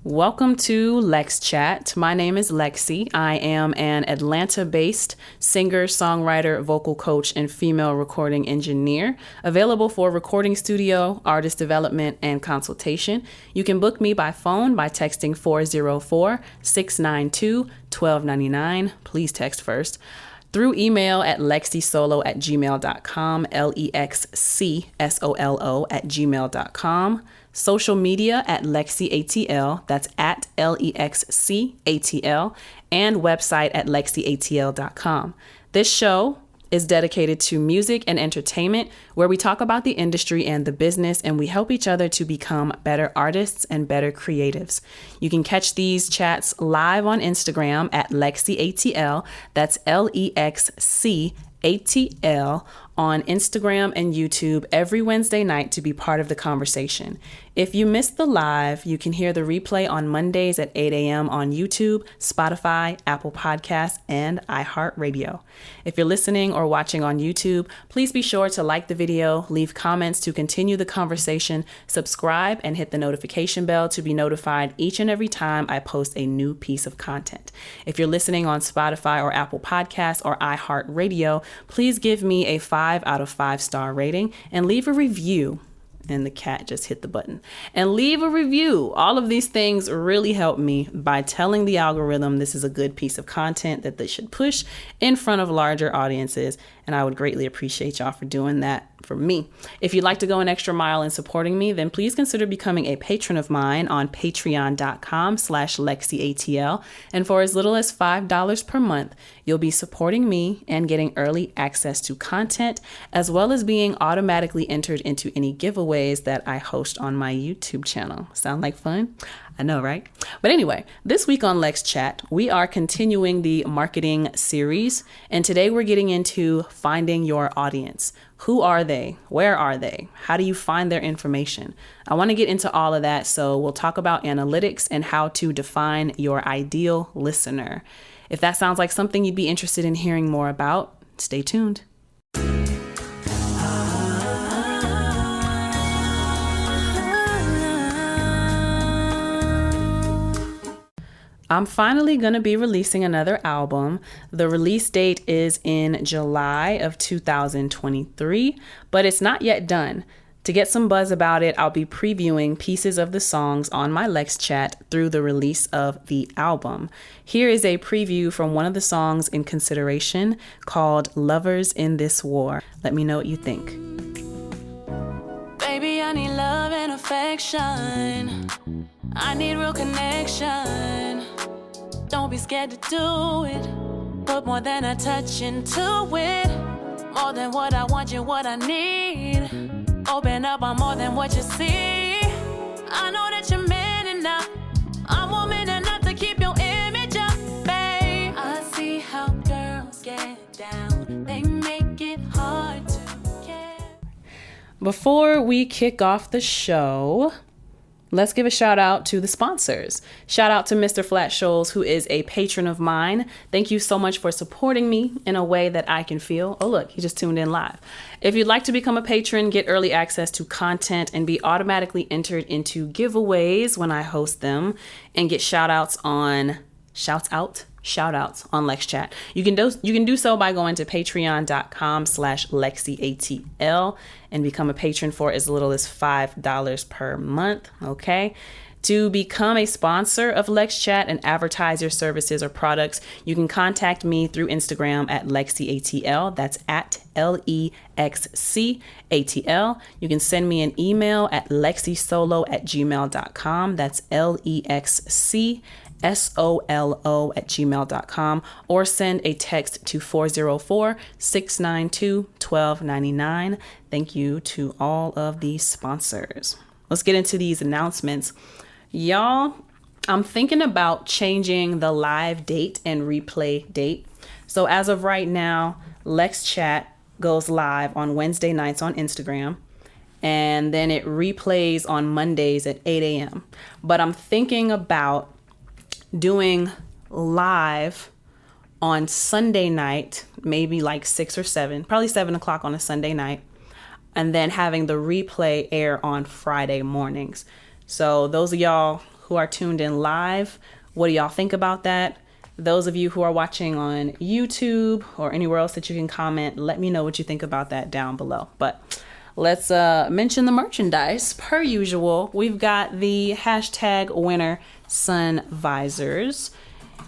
Welcome to LexChat. My name is LexC. I am an Atlanta-based singer, songwriter, vocal coach, and female recording engineer, available for recording studio, artist development, and consultation. You can book me by phone by texting 404-692-1299. Please text first. Through email at lexcsolo@gmail.com, LEXCSOLO@gmail.com. Social media at LexCATL, that's at LEXCATL, and website at LexCATL.com. This show is dedicated to music and entertainment, where we talk about the industry and the business, and we help each other to become better artists and better creatives. You can catch these chats live on Instagram at LexCATL, that's LEXCATL, on Instagram and YouTube every Wednesday night to be part of the conversation. If you missed the live, you can hear the replay on Mondays at 8 a.m. on YouTube, Spotify, Apple Podcasts, and iHeartRadio. If you're listening or watching on YouTube, please be sure to like the video, leave comments to continue the conversation, subscribe, and hit the notification bell to be notified each and every time I post a new piece of content. If you're listening on Spotify or Apple Podcasts or iHeartRadio, please give me a 5 out of 5 star rating and leave a review. And the cat just hit the button. And leave a review. All of these things really help me by telling the algorithm this is a good piece of content that they should push in front of larger audiences. And I would greatly appreciate y'all for doing that for me. If you'd like to go an extra mile in supporting me, then please consider becoming a patron of mine on patreon.com/LexCATL. And for as little as $5 per month, you'll be supporting me and getting early access to content, as well as being automatically entered into any giveaways that I host on my YouTube channel. Sound like fun? I know, right? But anyway, this week on LexChat, we are continuing the marketing series. And today we're getting into finding your audience. Who are they? Where are they? How do you find their information? I want to get into all of that. So we'll talk about analytics and how to define your ideal listener. If that sounds like something you'd be interested in hearing more about, stay tuned. I'm finally going to be releasing another album. The release date is in July of 2023, but it's not yet done. To get some buzz about it, I'll be previewing pieces of the songs on my LexChat through the release of the album. Here is a preview from one of the songs in consideration called Lovers in This War. Let me know what you think. Baby, I need love and affection. I need real connection. Don't be scared to do it. Put more than a touch into it. More than what I want, you what I need. Open up on more than what you see. I know that you're man enough. I'm woman enough to keep your image up, babe. I see how girls get down. They make it hard to care. Before we kick off the show, let's give a shout out to the sponsors. Shout out to Mr. Flat Shoals, who is a patron of mine. Thank you so much for supporting me in a way that I can feel. Oh, look, he just tuned in live. If you'd like to become a patron, get early access to content, and be automatically entered into giveaways when I host them, and get shout outs on LexChat. You can do so by going to patreon.com/LexCATL and become a patron for as little as $5 per month. Okay. To become a sponsor of LexChat and advertise your services or products, you can contact me through Instagram at LexCATL. That's at LEXCATL. You can send me an email at lexisolo@gmail.com. That's LEXCSOLO@gmail.com, or send a text to 404-692-1299. Thank you to all of these sponsors. Let's get into these announcements. Y'all, I'm thinking about changing the live date and replay date. So as of right now, LexChat goes live on Wednesday nights on Instagram, and then it replays on Mondays at 8 a.m. But I'm thinking about doing live on Sunday night, maybe like 6 or 7, probably 7 o'clock on a Sunday night, and then having the replay air on Friday mornings. So those of y'all who are tuned in live, what do y'all think about that? Those of you who are watching on YouTube or anywhere else that you can comment, let me know what you think about that down below. But let's mention the merchandise. Per usual, we've got the hashtag winner sun visors.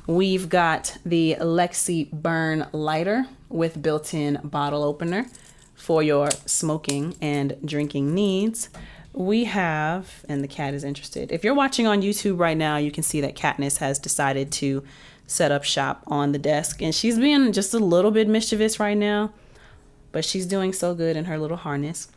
We've got the LexC burn lighter with built-in bottle opener for your smoking and drinking needs. We have, and the cat is interested. If you're watching on YouTube right now, you can see that Katniss has decided to set up shop on the desk, and she's being just a little bit mischievous right now, but she's doing so good in her little harness.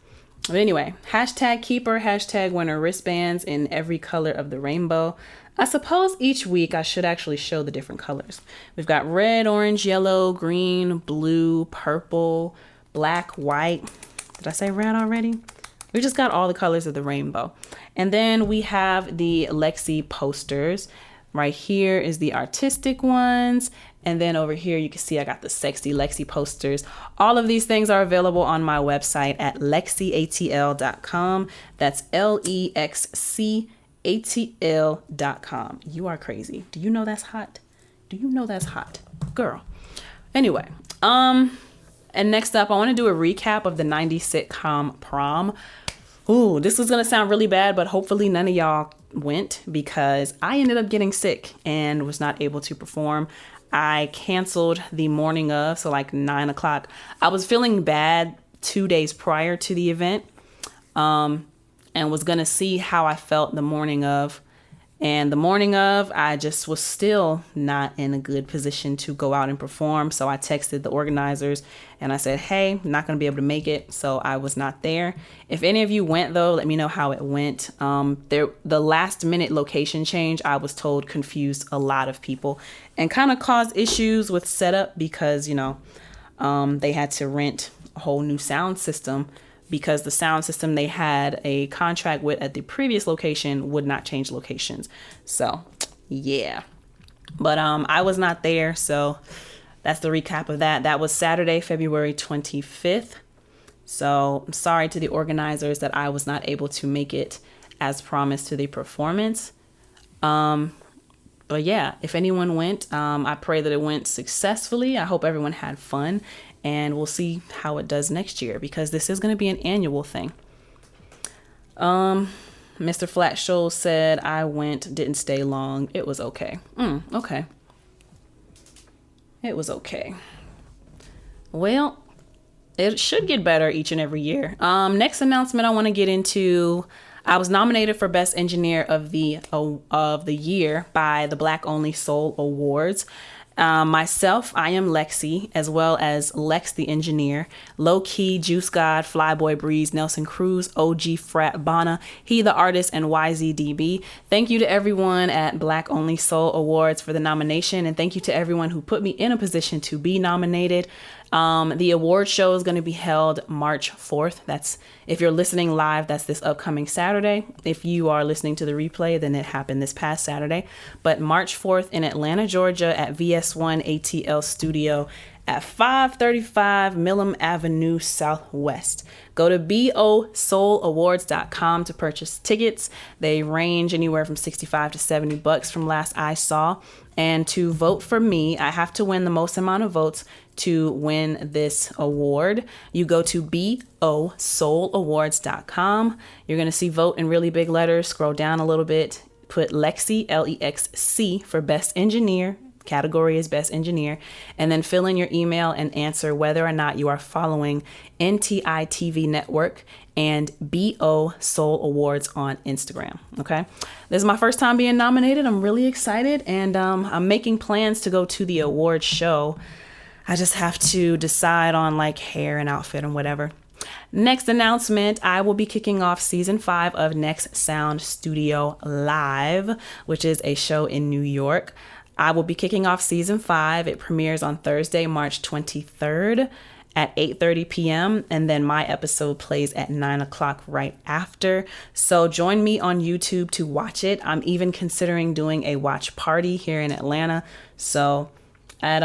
But anyway, hashtag keeper, hashtag winner wristbands in every color of the rainbow. I suppose each week I should actually show the different colors. We've got red, orange, yellow, green, blue, purple, black, white. Did I say red already? We just got all the colors of the rainbow. And then we have the LexC posters. Right here is the artistic ones. And then over here, you can see I got the sexy LexC posters. All of these things are available on my website at LexCATL.com. That's LEXCATL.com. You are crazy. Do you know that's hot? Do you know that's hot? Girl. Anyway, and next up, I want to do a recap of the 90s sitcom Prom. Ooh, this was going to sound really bad, but hopefully none of y'all went because I ended up getting sick and was not able to perform. I canceled the morning of, so like 9 o'clock. I was feeling bad 2 days prior to the event, and was going to see how I felt the morning of. And the morning of, I just was still not in a good position to go out and perform. So I texted the organizers and I said, hey, I'm not going to be able to make it. So I was not there. If any of you went, though, let me know how it went. The last minute location change, I was told, confused a lot of people and kind of caused issues with setup because, you know, they had to rent a whole new sound system because the sound system they had a contract with at the previous location would not change locations. So, yeah. But I was not there, so that's the recap of that. That was Saturday, February 25th. So, I'm sorry to the organizers that I was not able to make it as promised to the performance. But yeah, if anyone went, I pray that it went successfully. I hope everyone had fun. And we'll see how it does next year because this is going to be an annual thing. Mr. Flat Shoals said, I went, didn't stay long. It was okay. Okay. It was okay. Well, it should get better each and every year. Next announcement I want to get into. I was nominated for Best Engineer of the Year by the Black Only Soul Awards. Myself, I am LexC, as well as Lex the Engineer, Low Key, Juice God, Flyboy Breeze, Nelson Cruz, OG Frat Bana, He the Artist, and YZDB. Thank you to everyone at Black Only Soul Awards for the nomination, and thank you to everyone who put me in a position to be nominated. The award show is going to be held March 4th. That's, if you're listening live, that's this upcoming Saturday. If you are listening to the replay, then it happened this past Saturday. But March 4th in Atlanta, Georgia at VS1 ATL Studio at 535 Millam Avenue Southwest. Go to bosoulawards.com to purchase tickets. They range anywhere from $65 to $70 from last I saw. And to vote for me, I have to win the most amount of votes to win this award. You go to bosoulawards.com. You're going to see vote in really big letters. Scroll down a little bit. Put LexC, LEXC for Best Engineer. Category is Best Engineer. And then fill in your email and answer whether or not you are following NTI TV Network and BO Soul Awards on Instagram. Okay. This is my first time being nominated. I'm really excited, and I'm making plans to go to the award show. I just have to decide on like hair and outfit and whatever. Next announcement, I will be kicking off season 5 of Next Sound Studio Live, which is a show in New York. I will be kicking off season 5. It premieres on Thursday, March 23rd at 8:30 p.m. And then my episode plays at 9 o'clock right after. So join me on YouTube to watch it. I'm even considering doing a watch party here in Atlanta. So at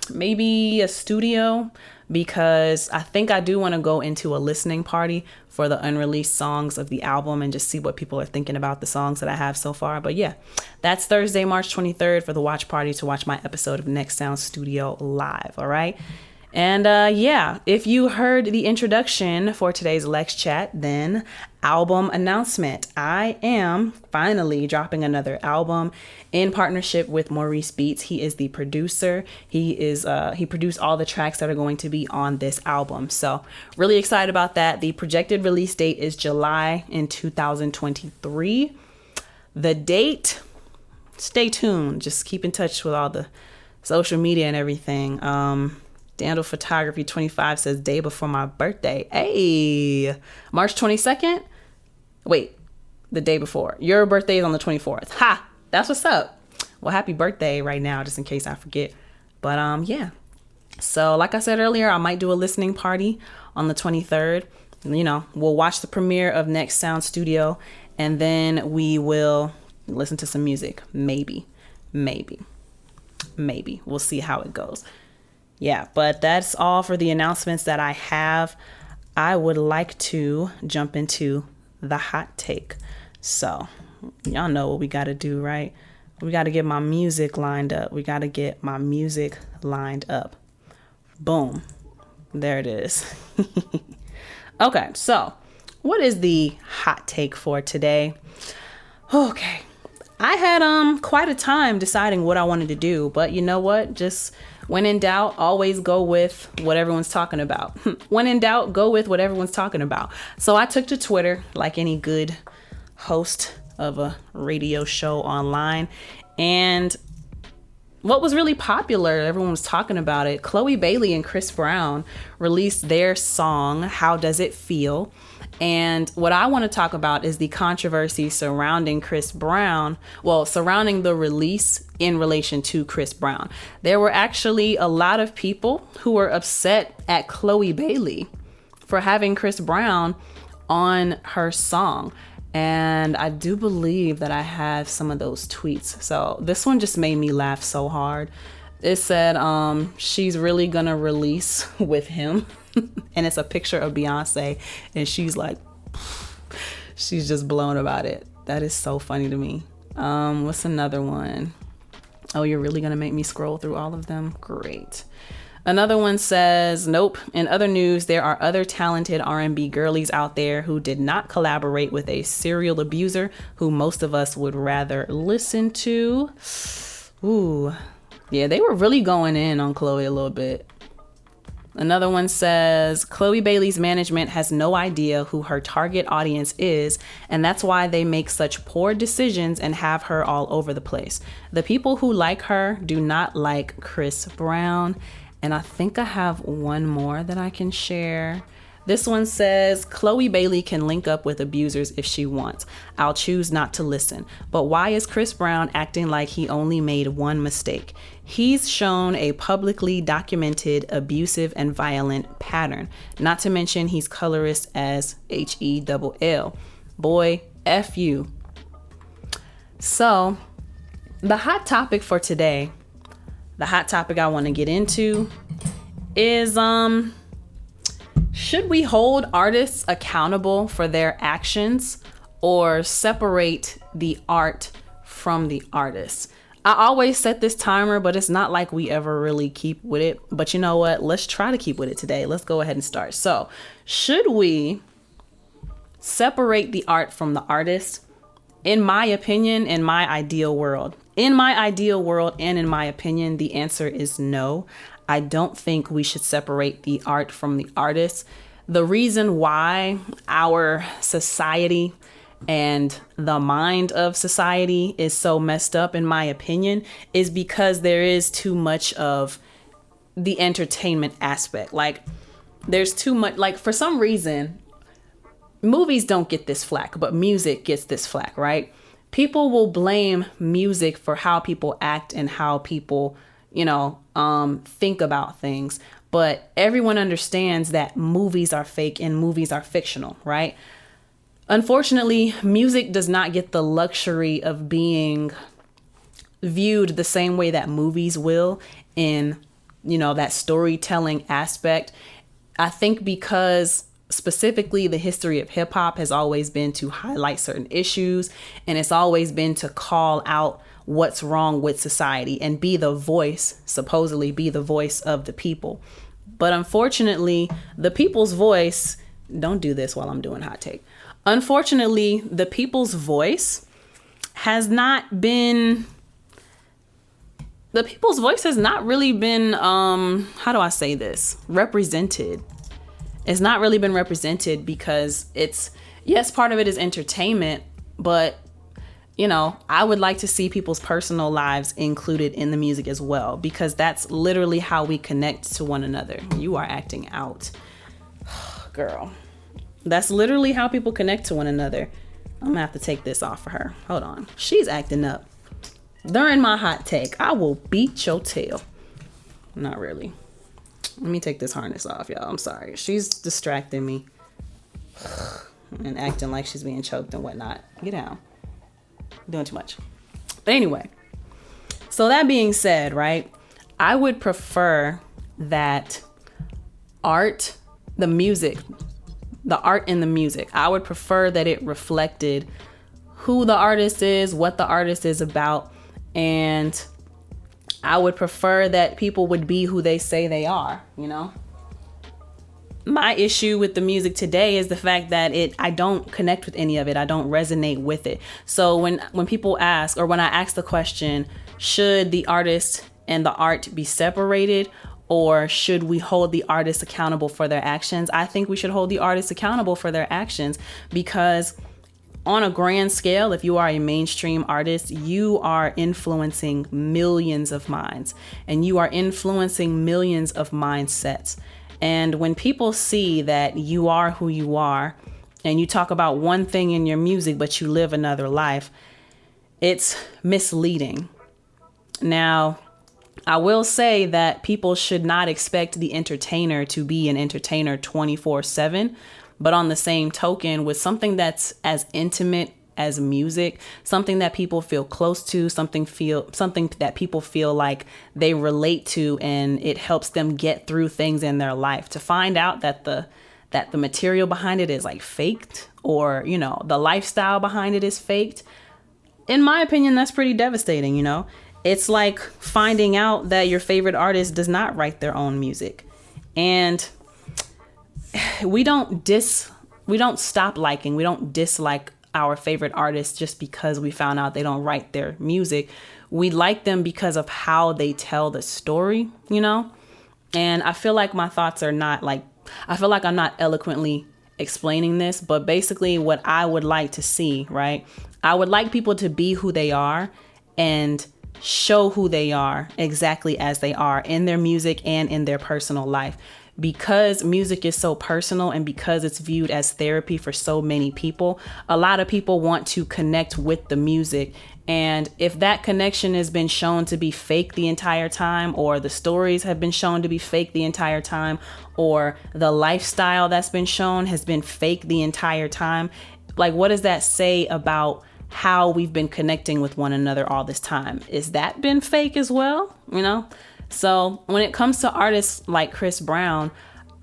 maybe a studio, because I think I do want to go into a listening party for the unreleased songs of the album and just see what people are thinking about the songs that I have so far. But yeah, that's Thursday, March 23rd for the watch party to watch my episode of Next Sound Studio live. All right. And yeah, if you heard the introduction for today's Lex Chat, then album announcement. I am finally dropping another album in partnership with Maurice Beats. He is the producer. He produced all the tracks that are going to be on this album. So really excited about that. The projected release date is July in 2023. The date, stay tuned. Just keep in touch with all the social media and everything. Dandle Photography 25 says day before my birthday. Hey, March 22nd. Wait, the day before. Your birthday is on the 24th. Ha, that's what's up. Well, happy birthday right now, just in case I forget. But yeah. So like I said earlier, I might do a listening party on the 23rd. You know, we'll watch the premiere of Next Sound Studio, and then we will listen to some music. Maybe. We'll see how it goes. Yeah, but that's all for the announcements that I have. I would like to jump into the hot take. So y'all know what we got to do, right? We got to get my music lined up. Boom. There it is. Okay, so what is the hot take for today? Okay. I had quite a time deciding what I wanted to do, but you know what? Just when in doubt, always go with what everyone's talking about. When in doubt, go with what everyone's talking about. So I took to Twitter like any good host of a radio show online. And what was really popular, everyone was talking about it. Chloe Bailey and Chris Brown released their song, How Does It Feel? And what I want to talk about is the controversy surrounding Chris Brown, surrounding the release in relation to Chris Brown. There were actually a lot of people who were upset at Chloe Bailey for having Chris Brown on her song. And I do believe that I have some of those tweets. So this one just made me laugh so hard. It said she's really gonna release with him. And it's a picture of Beyonce, and she's like, she's just blown about it. That is so funny to me. What's another one? Oh, you're really gonna make me scroll through all of them? Great. Another one says, nope. In other news, there are other talented R&B girlies out there who did not collaborate with a serial abuser who most of us would rather listen to. Ooh, yeah, they were really going in on Chloe a little bit. Another one says, Chloe Bailey's management has no idea who her target audience is, and that's why they make such poor decisions and have her all over the place. The people who like her do not like Chris Brown. And I think I have one more that I can share. This one says, Chloe Bailey can link up with abusers if she wants. I'll choose not to listen. But why is Chris Brown acting like he only made one mistake? He's shown a publicly documented abusive and violent pattern. Not to mention he's colorist as HELL. Boy, F you. So the hot topic for today, the hot topic I want to get into is, should we hold artists accountable for their actions or separate the art from the artist? I always set this timer, but it's not like we ever really keep with it. But you know what? Let's try to keep with it today. Let's go ahead and start. So, should we separate the art from the artist? In my opinion, in my ideal world, and in my opinion, the answer is no. I don't think we should separate the art from the artist. The reason why our society and the mind of society is so messed up, in my opinion, is because there is too much of the entertainment aspect. Like, there's too much, like, for some reason, movies don't get this flack, but music gets this flack, right? People will blame music for how people act and how people, think about things. But everyone understands that movies are fake and movies are fictional, right? Unfortunately, music does not get the luxury of being viewed the same way that movies will. in, that storytelling aspect. I think because specifically the history of hip hop has always been to highlight certain issues, and it's always been to call out what's wrong with society and supposedly be the voice of the people. But unfortunately, the people's voice, don't do this while I'm doing hot take. Unfortunately, the people's voice has not really been, how do I say this? Represented. It's not really been represented because yes, part of it is entertainment, but I would like to see people's personal lives included in the music as well, because that's literally how we connect to one another. You are acting out. Girl. That's literally how people connect to one another. I'm gonna have to take this off for her. Hold on. She's acting up. During my hot take, I will beat your tail. Not really. Let me take this harness off, y'all. I'm sorry. She's distracting me and acting like she's being choked and whatnot. Get down. Doing too much. But anyway, so that being said, right, I would prefer that the art in the music, I would prefer that it reflected who the artist is, what the artist is about, and I would prefer that people would be who they say they are, My issue with the music today is the fact that I don't connect with any of it. I don't resonate with it. So when people ask, or when I ask the question, should the artist and the art be separated, or should we hold the artist accountable for their actions? I think we should hold the artist accountable for their actions, because on a grand scale, if you are a mainstream artist, you are influencing millions of minds, and you are influencing millions of mindsets. And when people see that you are who you are, and you talk about one thing in your music, but you live another life, it's misleading. Now, I will say that people should not expect the entertainer to be an entertainer 24/7. But on the same token, with something that's as intimate as music, something that people feel close to, something that people feel like they relate to, and it helps them get through things in their life, to find out that the material behind it is like faked, or, the lifestyle behind it is faked. In my opinion, that's pretty devastating. It's like finding out that your favorite artist does not write their own music. And we don't stop liking, we don't dislike our favorite artists just because we found out they don't write their music. We like them because of how they tell the story, And I feel like my thoughts are not I feel like I'm not eloquently explaining this, but basically what I would like to see, right? I would like people to be who they are and show who they are exactly as they are in their music and in their personal life. Because music is so personal, and because it's viewed as therapy for so many people, a lot of people want to connect with the music. And if that connection has been shown to be fake the entire time, or the stories have been shown to be fake the entire time, or the lifestyle that's been shown has been fake the entire time, what does that say about how we've been connecting with one another all this time? Is that been fake as well? So when it comes to artists like Chris Brown,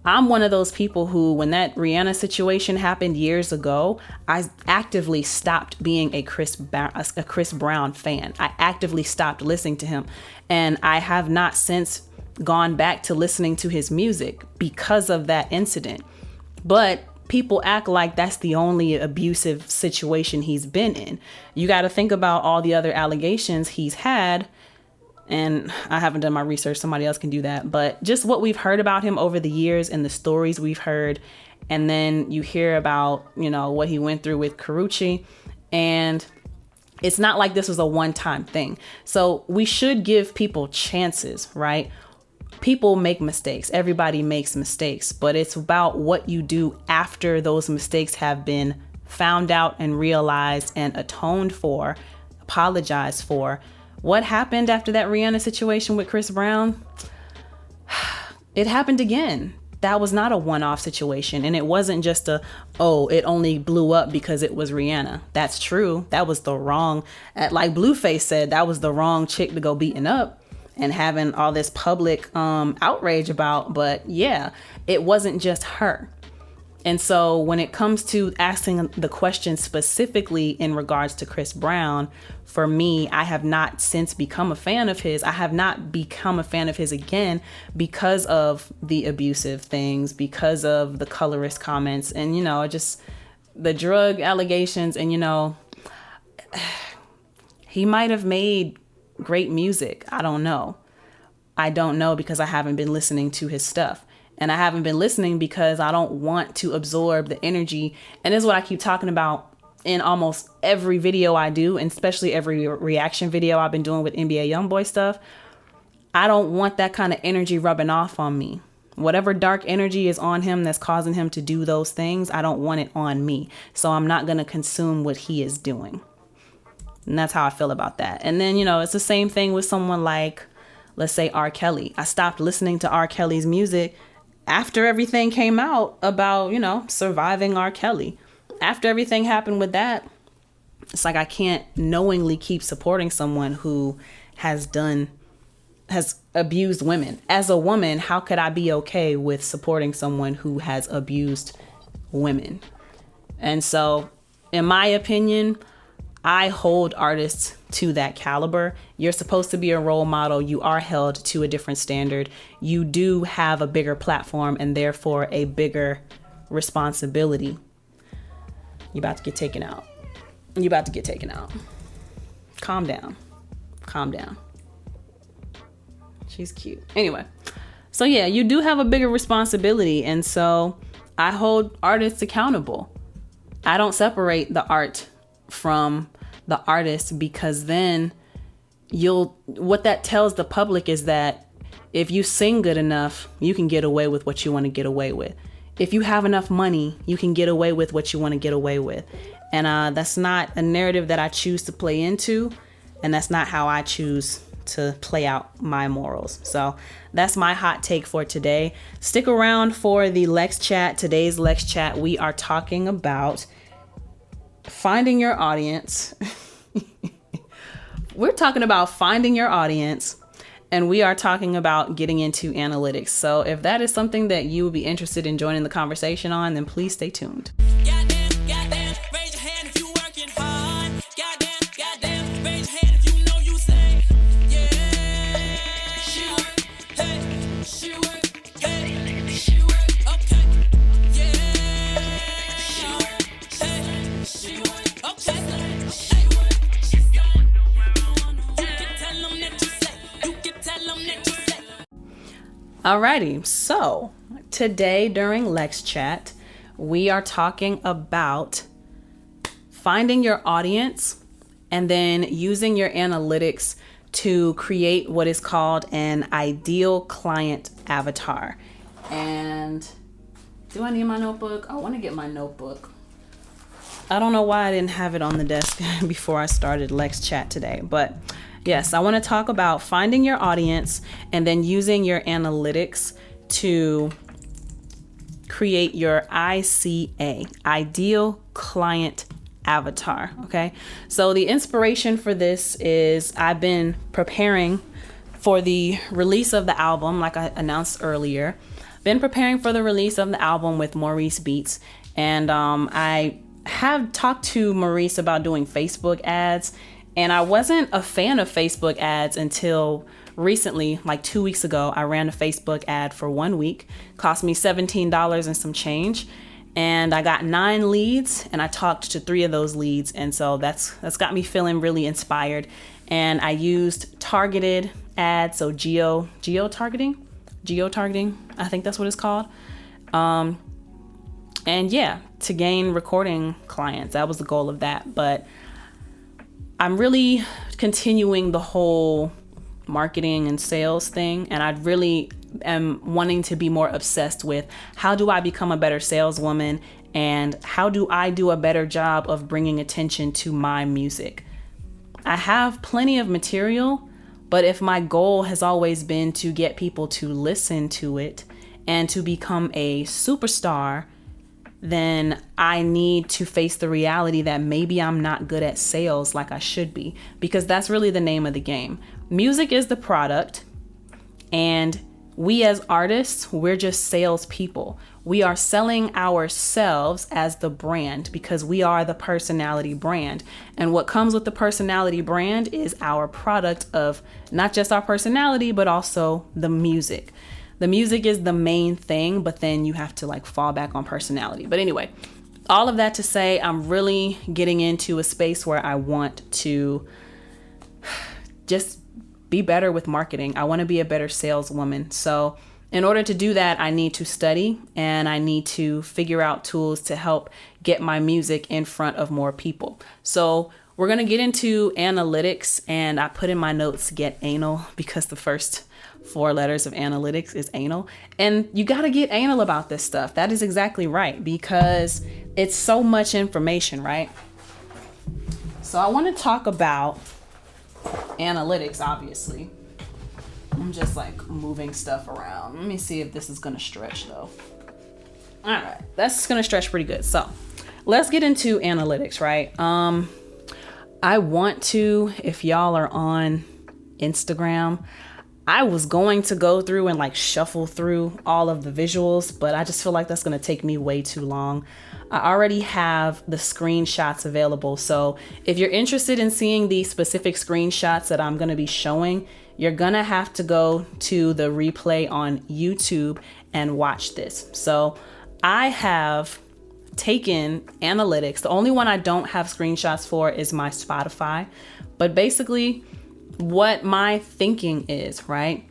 I'm one of those people who, when that Rihanna situation happened years ago, I actively stopped being a Chris Brown fan. I actively stopped listening to him. And I have not since gone back to listening to his music because of that incident. But people act like that's the only abusive situation he's been in. You got to think about all the other allegations he's had. And I haven't done my research. Somebody else can do that. But just what we've heard about him over the years and the stories we've heard. And then you hear about, what he went through with Karrueche. And it's not like this was a one-time thing. So we should give people chances, right? People make mistakes. Everybody makes mistakes. But it's about what you do after those mistakes have been found out and realized and atoned for, apologized for. What happened after that Rihanna situation with Chris Brown? It happened again. That was not a one-off situation. And it wasn't just it only blew up because it was Rihanna. That's true. That was the wrong, like Blueface said, that was the wrong chick to go beating up. and having all this public outrage about. But yeah, it wasn't just her. And so when it comes to asking the question specifically in regards to Chris Brown, for me, I have not since become a fan of his. I have not become a fan of his again because of the abusive things, because of the colorist comments, and, you know, just the drug allegations. And, you know, he might have made great music. I don't know. I don't know because I haven't been listening to his stuff. And I haven't been listening because I don't want to absorb the energy. And this is what I keep talking about in almost every video I do, and especially every reaction video I've been doing with NBA YoungBoy stuff. I don't want that kind of energy rubbing off on me. Whatever dark energy is on him that's causing him to do those things, I don't want it on me. So I'm not going to consume what he is doing. And that's how I feel about that. And then, you know, it's the same thing with someone like, let's say, R. Kelly. I stopped listening to R. Kelly's music after everything came out about, you know, surviving R. Kelly. After everything happened with that, it's like I can't knowingly keep supporting someone who has abused women. As a woman, how could I be okay with supporting someone who has abused women? And so, in my opinion, I hold artists to that caliber. You're supposed to be a role model. You are held to a different standard. You do have a bigger platform and therefore a bigger responsibility. You're about to get taken out. You're about to get taken out. Calm down. Calm down. She's cute. Anyway, so yeah, you do have a bigger responsibility. And so I hold artists accountable. I don't separate the art from the artist, because then what that tells the public is that if you sing good enough, you can get away with what you want to get away with. If you have enough money, you can get away with what you want to get away with. And that's not a narrative that I choose to play into. And that's not how I choose to play out my morals. So that's my hot take for today. Stick around for the Lex Chat. Today's Lex Chat, we are talking about finding your audience. We're talking about finding your audience, and we are talking about getting into analytics. So if that is something that you would be interested in joining the conversation on, then please stay tuned. Goddamn, raise your hand if you working hard. Goddamn, raise your hand if you know you say, yeah, she work, hey, she work, hey, she work, okay, yeah, she work, hey, she work, okay, she work, she say, you can tell them that you say, you can tell them that you say. Alrighty, so today during Lex Chat, we are talking about finding your audience and then using your analytics to create what is called an ideal client avatar. And do I need my notebook? I want to get my notebook. I don't know why I didn't have it on the desk before I started Lex Chat today, but yes, I want to talk about finding your audience and then using your analytics to create your ICA, ideal client avatar. Okay. So the inspiration for this is I've been preparing for the release of the album, like I announced earlier, been preparing for the release of the album with Maurice Beats. And I have talked to Maurice about doing Facebook ads, and I wasn't a fan of Facebook ads until recently, like 2 weeks ago. I ran a Facebook ad for 1 week, cost me $17 and some change. And I got 9 leads, and I talked to 3 of those leads. And so that's got me feeling really inspired. And I used targeted ads, so geo-targeting, I think that's what it's called. And yeah, to gain recording clients. That was the goal of that. But I'm really continuing the whole marketing and sales thing, and I really am wanting to be more obsessed with how do I become a better saleswoman, and how do I do a better job of bringing attention to my music. I have plenty of material, but if my goal has always been to get people to listen to it and to become a superstar, then I need to face the reality that maybe I'm not good at sales like I should be, because that's really the name of the game. Music is the product, and we as artists, we're just salespeople. We are selling ourselves as the brand because we are the personality brand. And what comes with the personality brand is our product of not just our personality, but also the music. The music is the main thing, but then you have to like fall back on personality. But anyway, all of that to say, I'm really getting into a space where I want to just be better with marketing. I want to be a better saleswoman. So in order to do that, I need to study and I need to figure out tools to help get my music in front of more people. So we're going to get into analytics, and I put in my notes, get anal, because the first 4 letters of analytics is anal. And you got to get anal about this stuff. That is exactly right, because it's so much information, right? So I want to talk about analytics, obviously. I'm just like moving stuff around. Let me see if this is going to stretch though. All right, that's going to stretch pretty good. So let's get into analytics, right? I want to, if y'all are on Instagram, I was going to go through and like shuffle through all of the visuals, but I just feel like that's going to take me way too long. I already have the screenshots available. So if you're interested in seeing the specific screenshots that I'm going to be showing, you're going to have to go to the replay on YouTube and watch this. So I have taken analytics. The only one I don't have screenshots for is my Spotify. But basically what my thinking is, right?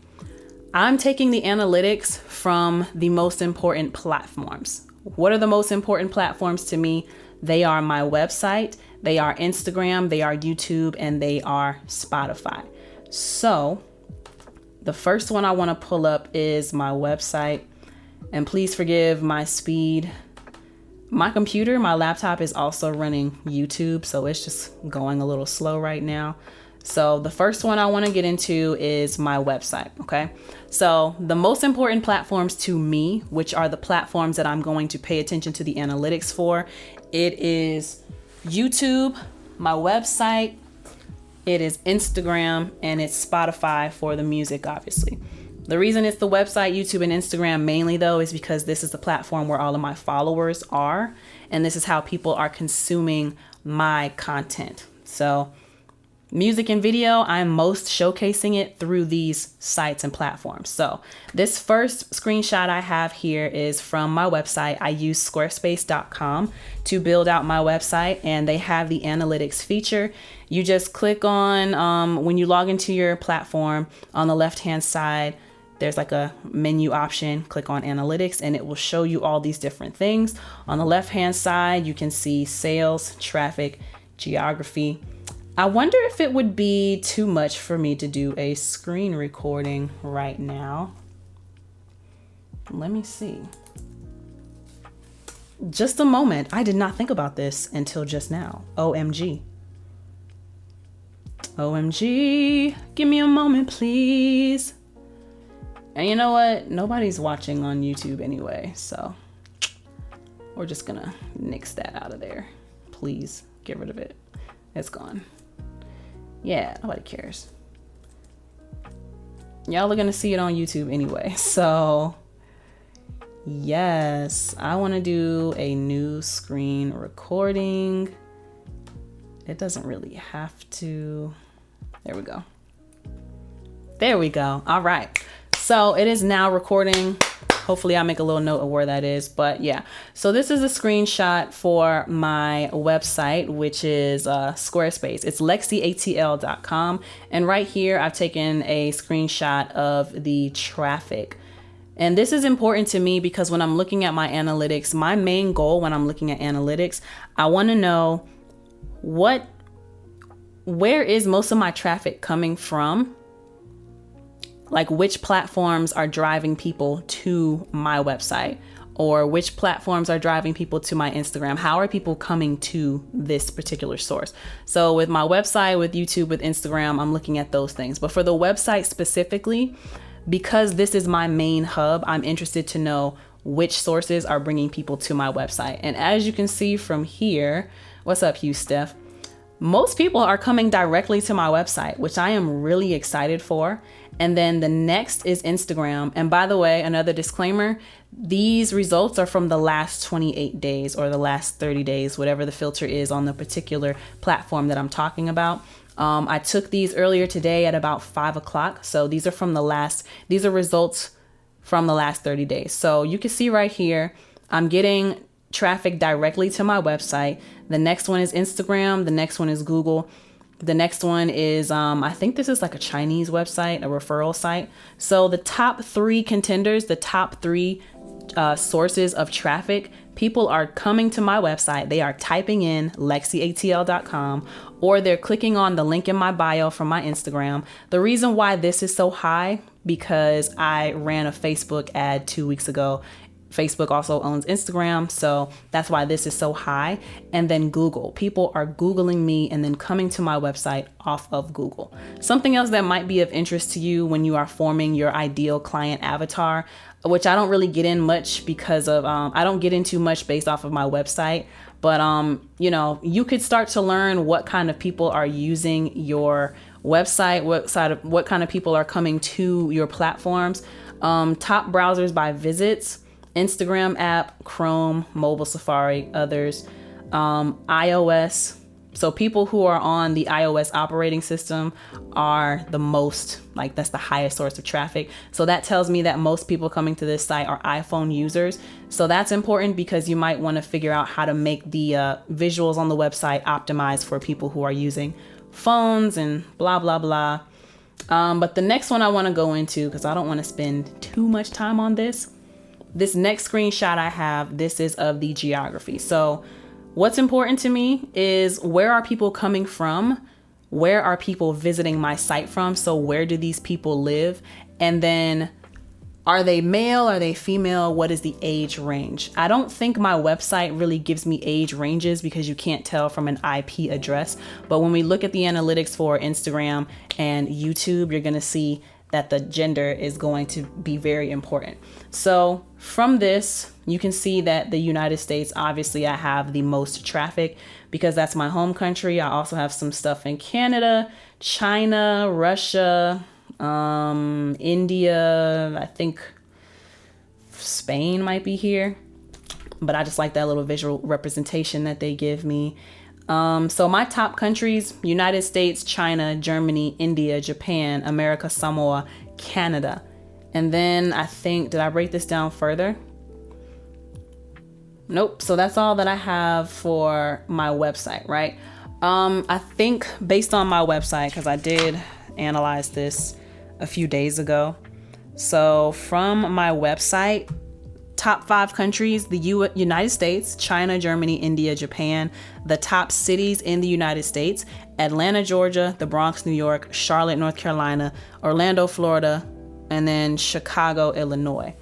I'm taking the analytics from the most important platforms. What are the most important platforms to me? They are my website, they are Instagram, they are YouTube, and they are Spotify. So the first one I want to pull up is my website. And please forgive my speed. My computer, my laptop is also running YouTube, so it's just going a little slow right now. So the first one I want to get into is my website, okay? So the most important platforms to me, which are the platforms that I'm going to pay attention to the analytics for, it is YouTube, my website, it is Instagram, and it's Spotify for the music, obviously. The reason it's the website, YouTube, and Instagram mainly, though, is because this is the platform where all of my followers are, and this is how people are consuming my content. So music and video, I'm most showcasing it through these sites and platforms. So this first screenshot I have here is from my website. I use squarespace.com to build out my website, and they have the analytics feature. You just click on, when you log into your platform, on the left-hand side, there's like a menu option. Click on analytics and it will show you all these different things. On the left-hand side, you can see sales, traffic, geography. I wonder if it would be too much for me to do a screen recording right now. Let me see. Just a moment. I did not think about this until just now. OMG. OMG. Give me a moment, please. And you know what? Nobody's watching on YouTube anyway, so we're just gonna nix that out of there. Please get rid of it. It's gone. Yeah, nobody cares. Y'all are gonna see it on YouTube anyway. So yes, I wanna do a new screen recording. It doesn't really have to. There we go. There we go. All right. So it is now recording. Hopefully I'll make a little note of where that is. But yeah, so this is a screenshot for my website, which is Squarespace. It's LexCATL.com. And right here, I've taken a screenshot of the traffic. And this is important to me because when I'm looking at my analytics, my main goal when I'm looking at analytics, I want to know where is most of my traffic coming from? Like which platforms are driving people to my website, or which platforms are driving people to my Instagram? How are people coming to this particular source? So with my website, with YouTube, with Instagram, I'm looking at those things. But for the website specifically, because this is my main hub, I'm interested to know which sources are bringing people to my website. And as you can see from here, what's up, Hugh Steph? Most people are coming directly to my website, which I am really excited for. And then the next is Instagram. And by the way, another disclaimer, these results are from the last 28 days or the last 30 days, whatever the filter is on the particular platform that I'm talking about. I took these earlier today at about 5 o'clock. So these are results from the last 30 days. So you can see right here, I'm getting traffic directly to my website. The next one is Instagram. The next one is Google. The next one is, I think this is like a Chinese website, a referral site. So the top 3 contenders, the top 3 sources of traffic, people are coming to my website. They are typing in LexCATL.com, or they're clicking on the link in my bio from my Instagram. The reason why this is so high, because I ran a Facebook ad 2 weeks ago. Facebook also owns Instagram, so that's why this is so high. And then Google. People are Googling me and then coming to my website off of Google. Something else that might be of interest to you when you are forming your ideal client avatar, which I don't really get in much because of, I don't get into much based off of my website. But, you could start to learn what kind of people are using your website, what kind of people are coming to your platforms. Top browsers by visits: Instagram app, Chrome, mobile Safari, others, iOS. So people who are on the iOS operating system are the most, that's the highest source of traffic. So that tells me that most people coming to this site are iPhone users. So that's important because you might want to figure out how to make the visuals on the website optimized for people who are using phones and blah, blah, blah. But the next one I want to go into, because I don't want to spend too much time on this. This next screenshot I have, this is of the geography. So what's important to me is, where are people coming from? Where are people visiting my site from? So where do these people live? And then, are they male? Are they female? What is the age range? I don't think my website really gives me age ranges because you can't tell from an IP address. But when we look at the analytics for Instagram and YouTube, you're going to see that the gender is going to be very important. So from this, you can see that the United States, obviously I have the most traffic because that's my home country. I also have some stuff in Canada, China, Russia, India, I think Spain might be here, but I just like that little visual representation that they give me. So my top countries: United States, China, Germany, India, Japan, America, Samoa, Canada. And then I think, did I break this down further? Nope. So that's all that I have for my website, right? I think based on my website, because I did analyze this a few days ago. So from my website, top 5 countries: the United States, China, Germany, India, Japan. The top cities in the United States: Atlanta, Georgia; the Bronx, New York; Charlotte, North Carolina; Orlando, Florida; and then Chicago, Illinois.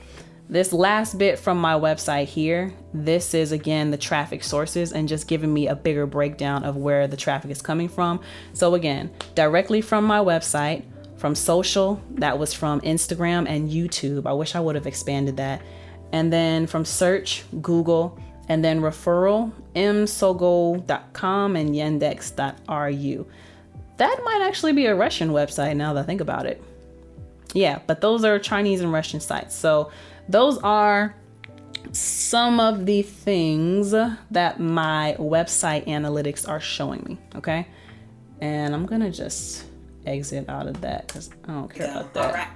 This last bit from my website here, this is again the traffic sources and just giving me a bigger breakdown of where the traffic is coming from. So again, directly from my website, from social, that was from Instagram and YouTube. I wish I would have expanded that. And then from search, Google, and then referral, msogo.com and yandex.ru. That might actually be a Russian website now that I think about it. Yeah, but those are Chinese and Russian sites. So those are some of the things that my website analytics are showing me, okay? And I'm gonna just exit out of that because I don't care about that. Right.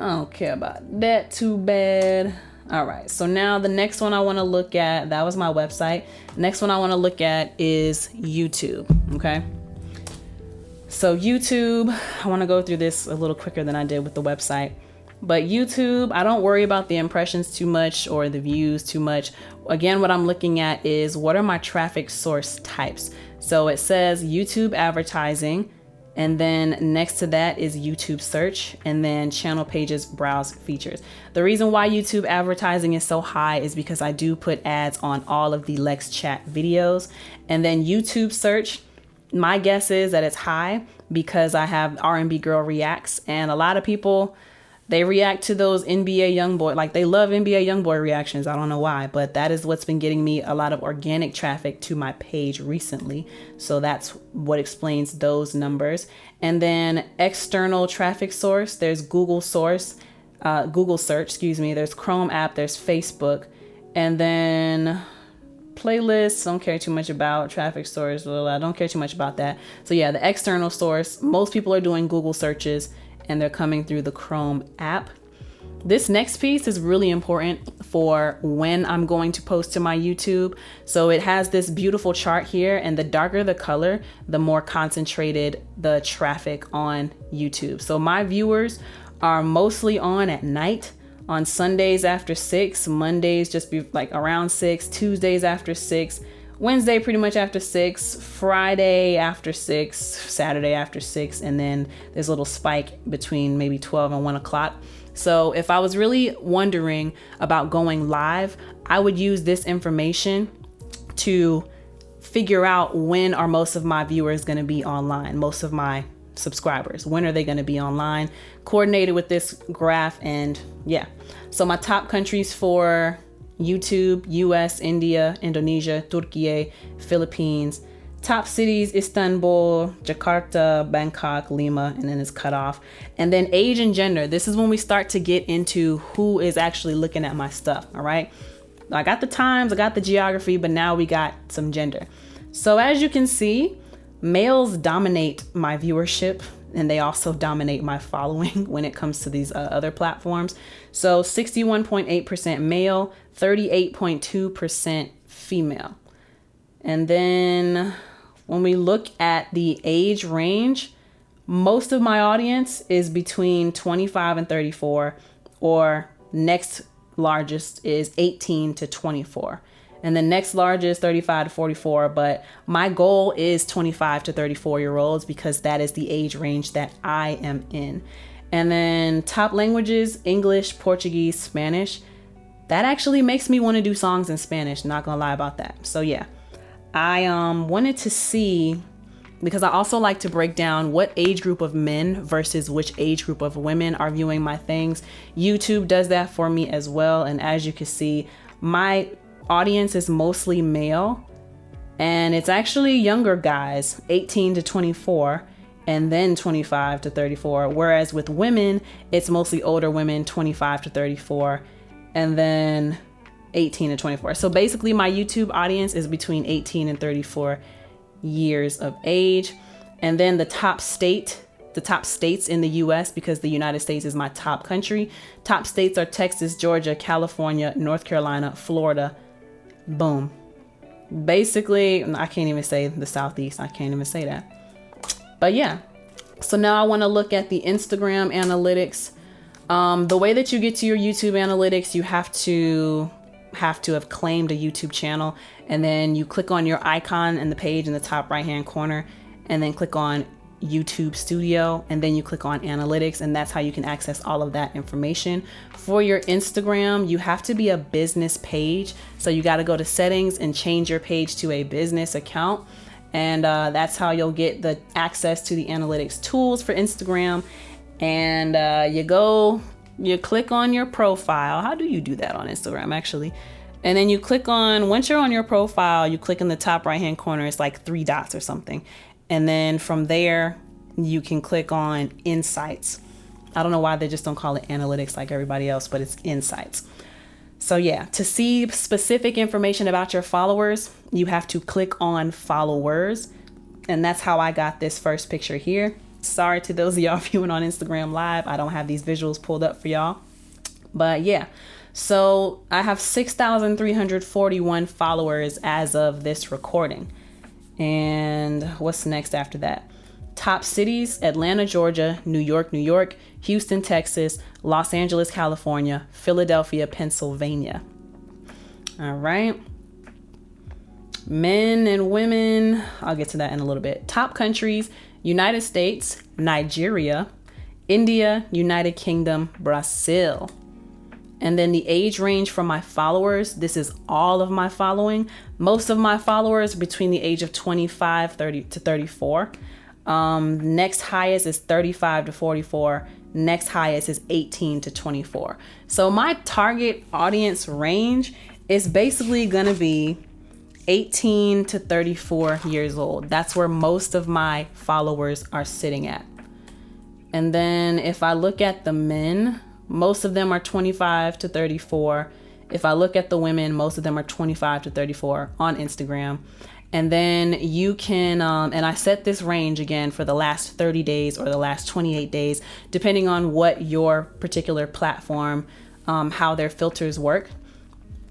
I don't care about that too bad. All right, so now the next one I want to look at, that was my website. Next one I want to look at is YouTube, okay? So YouTube, I want to go through this a little quicker than I did with the website. But YouTube, I don't worry about the impressions too much or the views too much. Again, what I'm looking at is, what are my traffic source types? So it says YouTube advertising, and then next to that is YouTube search, and then channel pages, browse features. The reason why YouTube advertising is so high is because I do put ads on all of the LexChat videos. And then YouTube search, my guess is that it's high because I have R&B Girl Reacts, and a lot of people, They react to those NBA YoungBoy, like they love NBA YoungBoy reactions. I don't know why, but that is what's been getting me a lot of organic traffic to my page recently. So that's what explains those numbers. And then external traffic source, there's Google search, there's Chrome app, there's Facebook, and then playlists, don't care too much about traffic source. Well, I don't care too much about that. So yeah, the external source, most people are doing Google searches and they're coming through the Chrome app. This next piece is really important for when I'm going to post to my YouTube. So it has this beautiful chart here, and the darker the color, the more concentrated the traffic on YouTube. So my viewers are mostly on at night, on Sundays after 6, Mondays just be like around 6, Tuesdays after 6, Wednesday pretty much after 6, Friday after 6, Saturday after 6, and then there's a little spike between maybe 12 and 1 o'clock. So if I was really wondering about going live, I would use this information to figure out when are most of my viewers going to be online, most of my subscribers, when are they going to be online, coordinated with this graph. And yeah, so my top countries for YouTube: US, India, Indonesia, Turkey, Philippines. Top cities: Istanbul, Jakarta, Bangkok, Lima, and then it's cut off. And then age and gender. This is when we start to get into who is actually looking at my stuff. All right. I got the times, I got the geography, but now we got some gender. So as you can see, males dominate my viewership, and they also dominate my following when it comes to these other platforms. So 61.8% male, 38.2% female. And then when we look at the age range, most of my audience is between 25 and 34, or next largest is 18 to 24. And the next largest 35 to 44, but my goal is 25 to 34 year olds because that is the age range that I am in. And then top languages: English, Portuguese, Spanish. That actually makes me want to do songs in Spanish, not gonna lie about that. So yeah, I wanted to see, because I also like to break down what age group of men versus which age group of women are viewing my things. YouTube does that for me as well. And as you can see, my audience is mostly male, and it's actually younger guys, 18 to 24, and then 25 to 34. Whereas with women, it's mostly older women, 25 to 34, and then 18 to 24. So basically my YouTube audience is between 18 and 34 years of age. And then the top states in the US, because the United States is my top country. Top states are Texas, Georgia, California, North Carolina, Florida. Boom. Basically, I can't even say the Southeast. I can't even say that. But yeah, so now I want to look at the Instagram analytics. The way that you get to your YouTube analytics, you have to have claimed a YouTube channel, and then you click on your icon in the page in the top right hand corner, and then click on YouTube Studio, and then you click on analytics, and that's how you can access all of that information. For your Instagram, you have to be a business page, so you got to go to settings and change your page to a business account, and that's how you'll get the access to the analytics tools for Instagram. And you click on your profile. How do you do that on Instagram actually? And then you click on, once you're on your profile, you click in the top right hand corner. It's like 3 dots or something. And then from there, you can click on Insights. I don't know why they just don't call it analytics like everybody else, but it's Insights. So yeah, to see specific information about your followers, you have to click on Followers. And that's how I got this first picture here. Sorry to those of y'all viewing on Instagram Live. I don't have these visuals pulled up for y'all. But yeah, so I have 6,341 followers as of this recording. And what's next after that? Top cities: Atlanta, Georgia, New York, Houston, Texas, Los Angeles, California, Philadelphia, Pennsylvania. All right. Men and women, I'll get to that in a little bit. Top countries: United States, Nigeria, India, United Kingdom, Brazil. And then the age range for my followers, this is all of my following. Most of my followers between the age of 25, 30 to 34. Next highest is 35 to 44. Next highest is 18 to 24. So my target audience range is basically going to be 18 to 34 years old. That's where most of my followers are sitting at. And then if I look at the men, most of them are 25 to 34. If I look at the women, most of them are 25 to 34 on Instagram. And then you can, and I set this range again for the last 30 days or the last 28 days, depending on what your particular platform, how their filters work.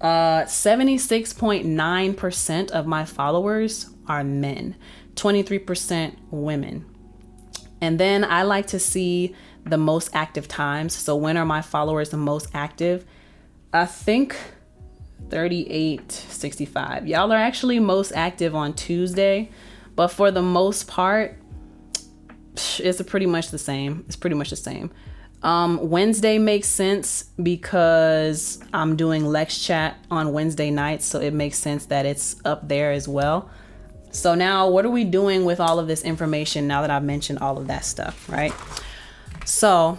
76.9% of my followers are men, 23% women. And then I like to see the most active times. So when are my followers the most active? I think 3865. Y'all are actually most active on Tuesday, but for the most part, it's pretty much the same. Wednesday makes sense because I'm doing LexChat on Wednesday nights, so it makes sense that it's up there as well. So now what are we doing with all of this information now that I've mentioned all of that stuff, right? So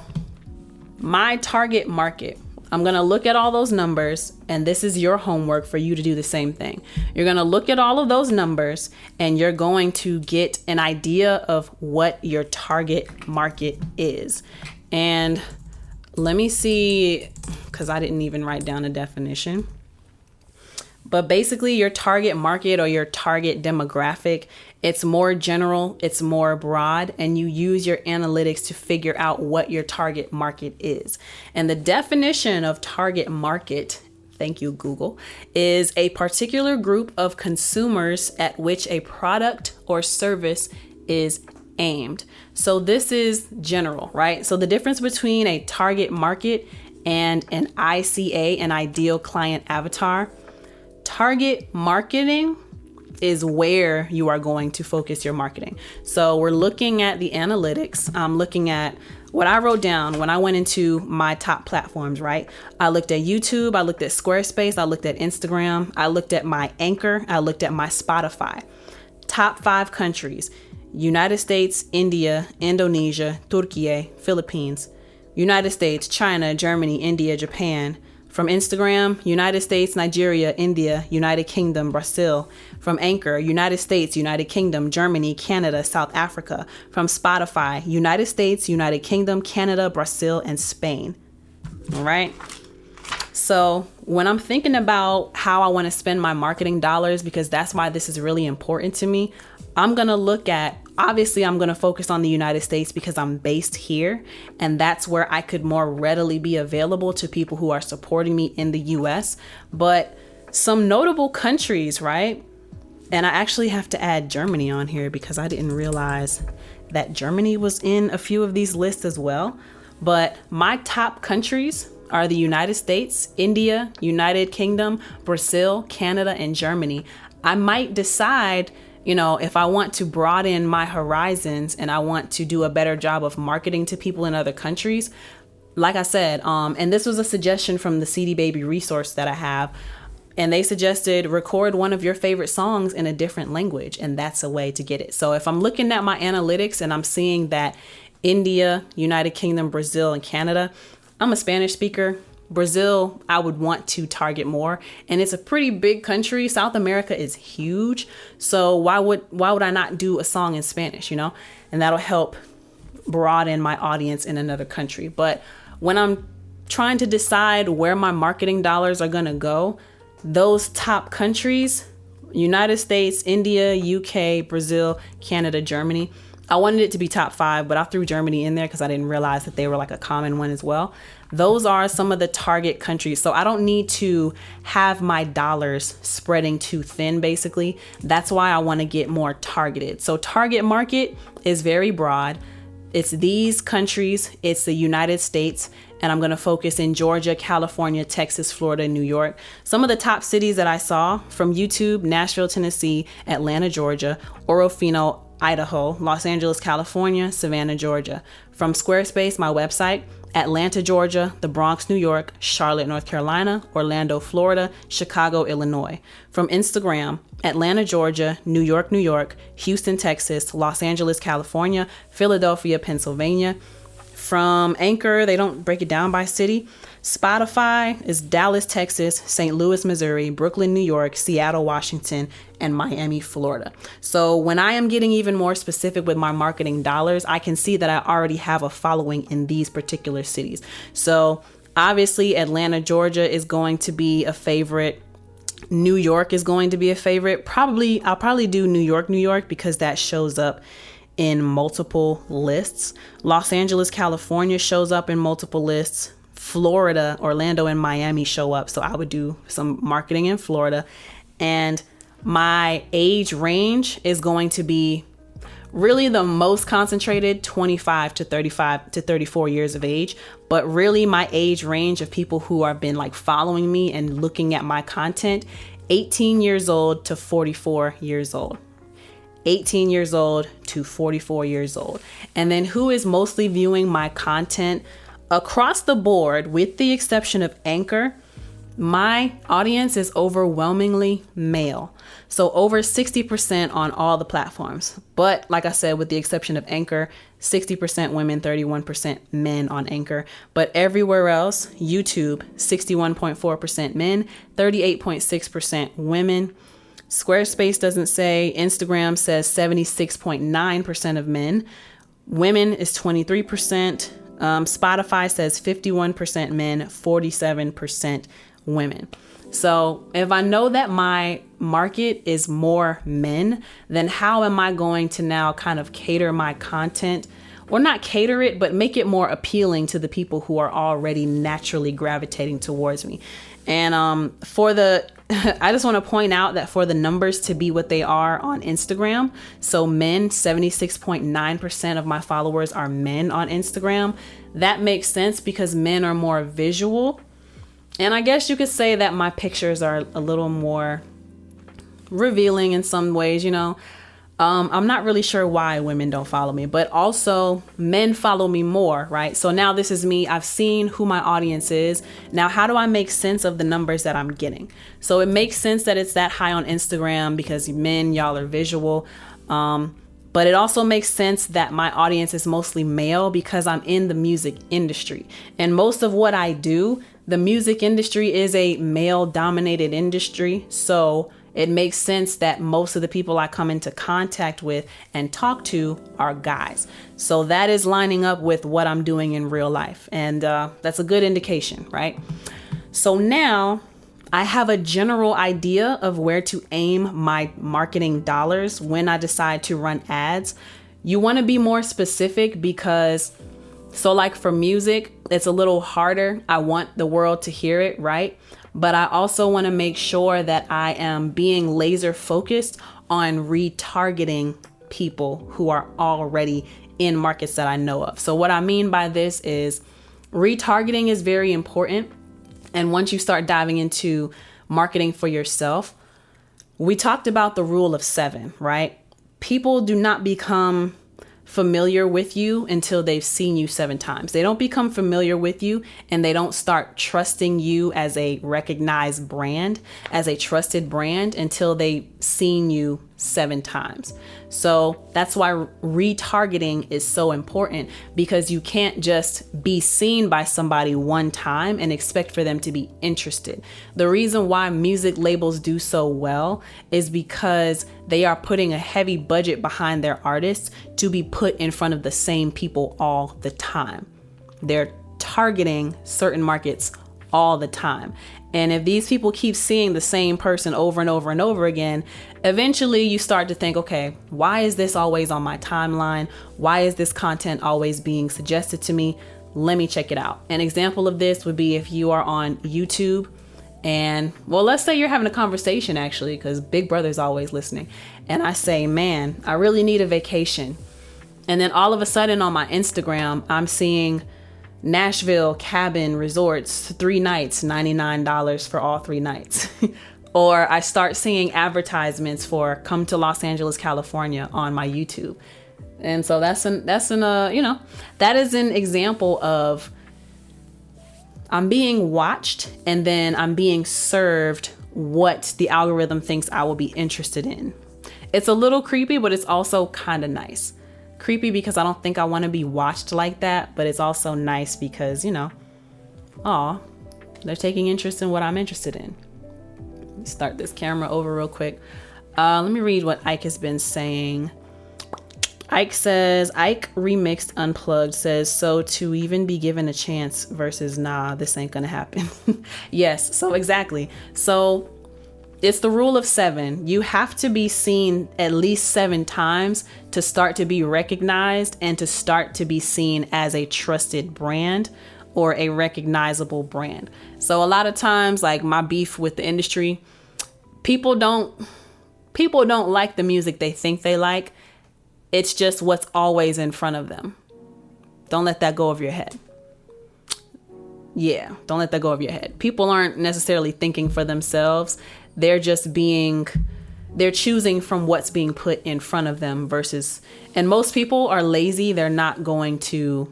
my target market, I'm going to look at all those numbers, and this is your homework for you to do the same thing. You're going to look at all of those numbers and you're going to get an idea of what your target market is. And let me see, because I didn't even write down a definition. But basically your target market or your target demographic, it's more general, it's more broad, and you use your analytics to figure out what your target market is. And the definition of target market, thank you, Google, is a particular group of consumers at which a product or service is aimed. So this is general, right? So the difference between a target market and an ICA, an ideal client avatar, target marketing is where you are going to focus your marketing. So we're looking at the analytics. I'm looking at what I wrote down when I went into my top platforms, right? I looked at YouTube, I looked at Squarespace, I looked at Instagram, I looked at my Anchor, I looked at my Spotify. Top 5 countries: United States, India, Indonesia, Turkey, Philippines. United States, China, Germany, India, Japan. From Instagram, United States, Nigeria, India, United Kingdom, Brazil. From Anchor, United States, United Kingdom, Germany, Canada, South Africa. From Spotify, United States, United Kingdom, Canada, Brazil, and Spain. All right. So when I'm thinking about how I want to spend my marketing dollars, because that's why this is really important to me, I'm going to look at, obviously I'm going to focus on the United States because I'm based here, and that's where I could more readily be available to people who are supporting me in the US. But some notable countries, right? And I actually have to add Germany on here because I didn't realize that Germany was in a few of these lists as well. But my top countries are the United States, India, United Kingdom, Brazil, Canada, and Germany. I might decide, if I want to broaden my horizons and I want to do a better job of marketing to people in other countries, like I said, and this was a suggestion from the CD Baby resource that I have, and they suggested record one of your favorite songs in a different language, and that's a way to get it. So if I'm looking at my analytics and I'm seeing that India, United Kingdom, Brazil, and Canada, I'm a Spanish speaker. Brazil, I would want to target more, and it's a pretty big country. South America is huge, so why would I not do a song in Spanish, and that'll help broaden my audience in another country. But when I'm trying to decide where my marketing dollars are gonna go, those top countries, United States, India, UK, Brazil, Canada, Germany, I wanted it to be top 5, but I threw Germany in there because I didn't realize that they were like a common one as well. Those are some of the target countries. So I don't need to have my dollars spreading too thin, basically. That's why I want to get more targeted. So target market is very broad. It's these countries, it's the United States, and I'm going to focus in Georgia, California, Texas, Florida, New York. Some of the top cities that I saw from YouTube: Nashville, Tennessee, Atlanta, Georgia, Orofino, Idaho, Los Angeles, California, Savannah, Georgia. From Squarespace, my website: Atlanta, Georgia, the Bronx, New York, Charlotte, North Carolina, Orlando, Florida, Chicago, Illinois. From Instagram, Atlanta, Georgia, New York, New York, Houston, Texas, Los Angeles, California, Philadelphia, Pennsylvania. From Anchor, they don't break it down by city. Spotify is Dallas, Texas, St. Louis, Missouri, Brooklyn, New York, Seattle, Washington, and Miami, Florida. So when I am getting even more specific with my marketing dollars, I can see that I already have a following in these particular cities. So obviously Atlanta, Georgia is going to be a favorite. New York is going to be a favorite. I'll probably do New York, because that shows up in multiple lists. Los Angeles, California shows up in multiple lists. Florida, Orlando, and Miami show up. So I would do some marketing in Florida. And my age range is going to be really the most concentrated, 25 to 35 to 34 years of age. But really my age range of people who have been like following me and looking at my content, 18 years old to 44 years old. 18 years old to 44 years old. And then who is mostly viewing my content across the board, with the exception of Anchor, my audience is overwhelmingly male. So over 60% on all the platforms. But like I said, with the exception of Anchor, 60% women, 31% men on Anchor. But everywhere else, YouTube, 61.4% men, 38.6% women. Squarespace doesn't say. Instagram says 76.9% of men. Women is 23%. Spotify says 51% men, 47% women. So if I know that my market is more men, then how am I going to now kind of cater my content, or not cater it, but make it more appealing to the people who are already naturally gravitating towards me? And I just want to point out that for the numbers to be what they are on Instagram, so men, 76.9% of my followers are men on Instagram. That makes sense because men are more visual. And I guess you could say that my pictures are a little more revealing in some ways, you know. I'm not really sure why women don't follow me, but also men follow me more, right? So now this is me. I've seen who my audience is. Now, how do I make sense of the numbers that I'm getting? So it makes sense that it's that high on Instagram because men, y'all are visual. But it also makes sense that my audience is mostly male because I'm in the music industry. And most of what I do, the music industry is a male dominated industry. So it makes sense that most of the people I come into contact with and talk to are guys. So that is lining up with what I'm doing in real life. And that's a good indication, right? So now I have a general idea of where to aim my marketing dollars when I decide to run ads. You want to be more specific because, so like for music, it's a little harder. I want the world to hear it, right? But I also want to make sure that I am being laser focused on retargeting people who are already in markets that I know of. So what I mean by this is retargeting is very important. And once you start diving into marketing for yourself, we talked about the rule of 7, right? People do not become familiar with you until they've seen you 7 times. They don't become familiar with you and they don't start trusting you as a recognized brand, as a trusted brand, until they've seen you 7 times. So that's why retargeting is so important, because you can't just be seen by somebody one time and expect for them to be interested. The reason why music labels do so well is because they are putting a heavy budget behind their artists to be put in front of the same people all the time. They're targeting certain markets all the time. And if these people keep seeing the same person over and over and over again, eventually you start to think, okay, why is this always on my timeline? Why is this content always being suggested to me? Let me check it out. An example of this would be if you are on YouTube and, well, let's say you're having a conversation actually, because Big Brother's always listening. And I say, man, I really need a vacation. And then all of a sudden on my Instagram, I'm seeing Nashville cabin resorts, 3 nights, $99 for all 3 nighs. Or I start seeing advertisements for come to Los Angeles, California on my YouTube. And so that is an example of I'm being watched and then I'm being served what the algorithm thinks I will be interested in. It's a little creepy, but it's also kind of nice. Creepy because I don't think I want to be watched like that, but it's also nice because, you know, they're taking interest in what I'm interested in. Start this camera over real quick. Let me read what Ike has been saying. Ike says, Ike Remixed Unplugged says, so to even be given a chance versus nah, this ain't gonna happen. Yes, so exactly. So it's the rule of 7. You have to be seen at least 7 times to start to be recognized and to start to be seen as a trusted brand or a recognizable brand. So a lot of times, like my beef with the industry, people don't like the music they think they like. It's just what's always in front of them. Don't let that go over your head. Yeah, don't let that go over your head. People aren't necessarily thinking for themselves. They're choosing from what's being put in front of them versus, and most people are lazy. They're not going to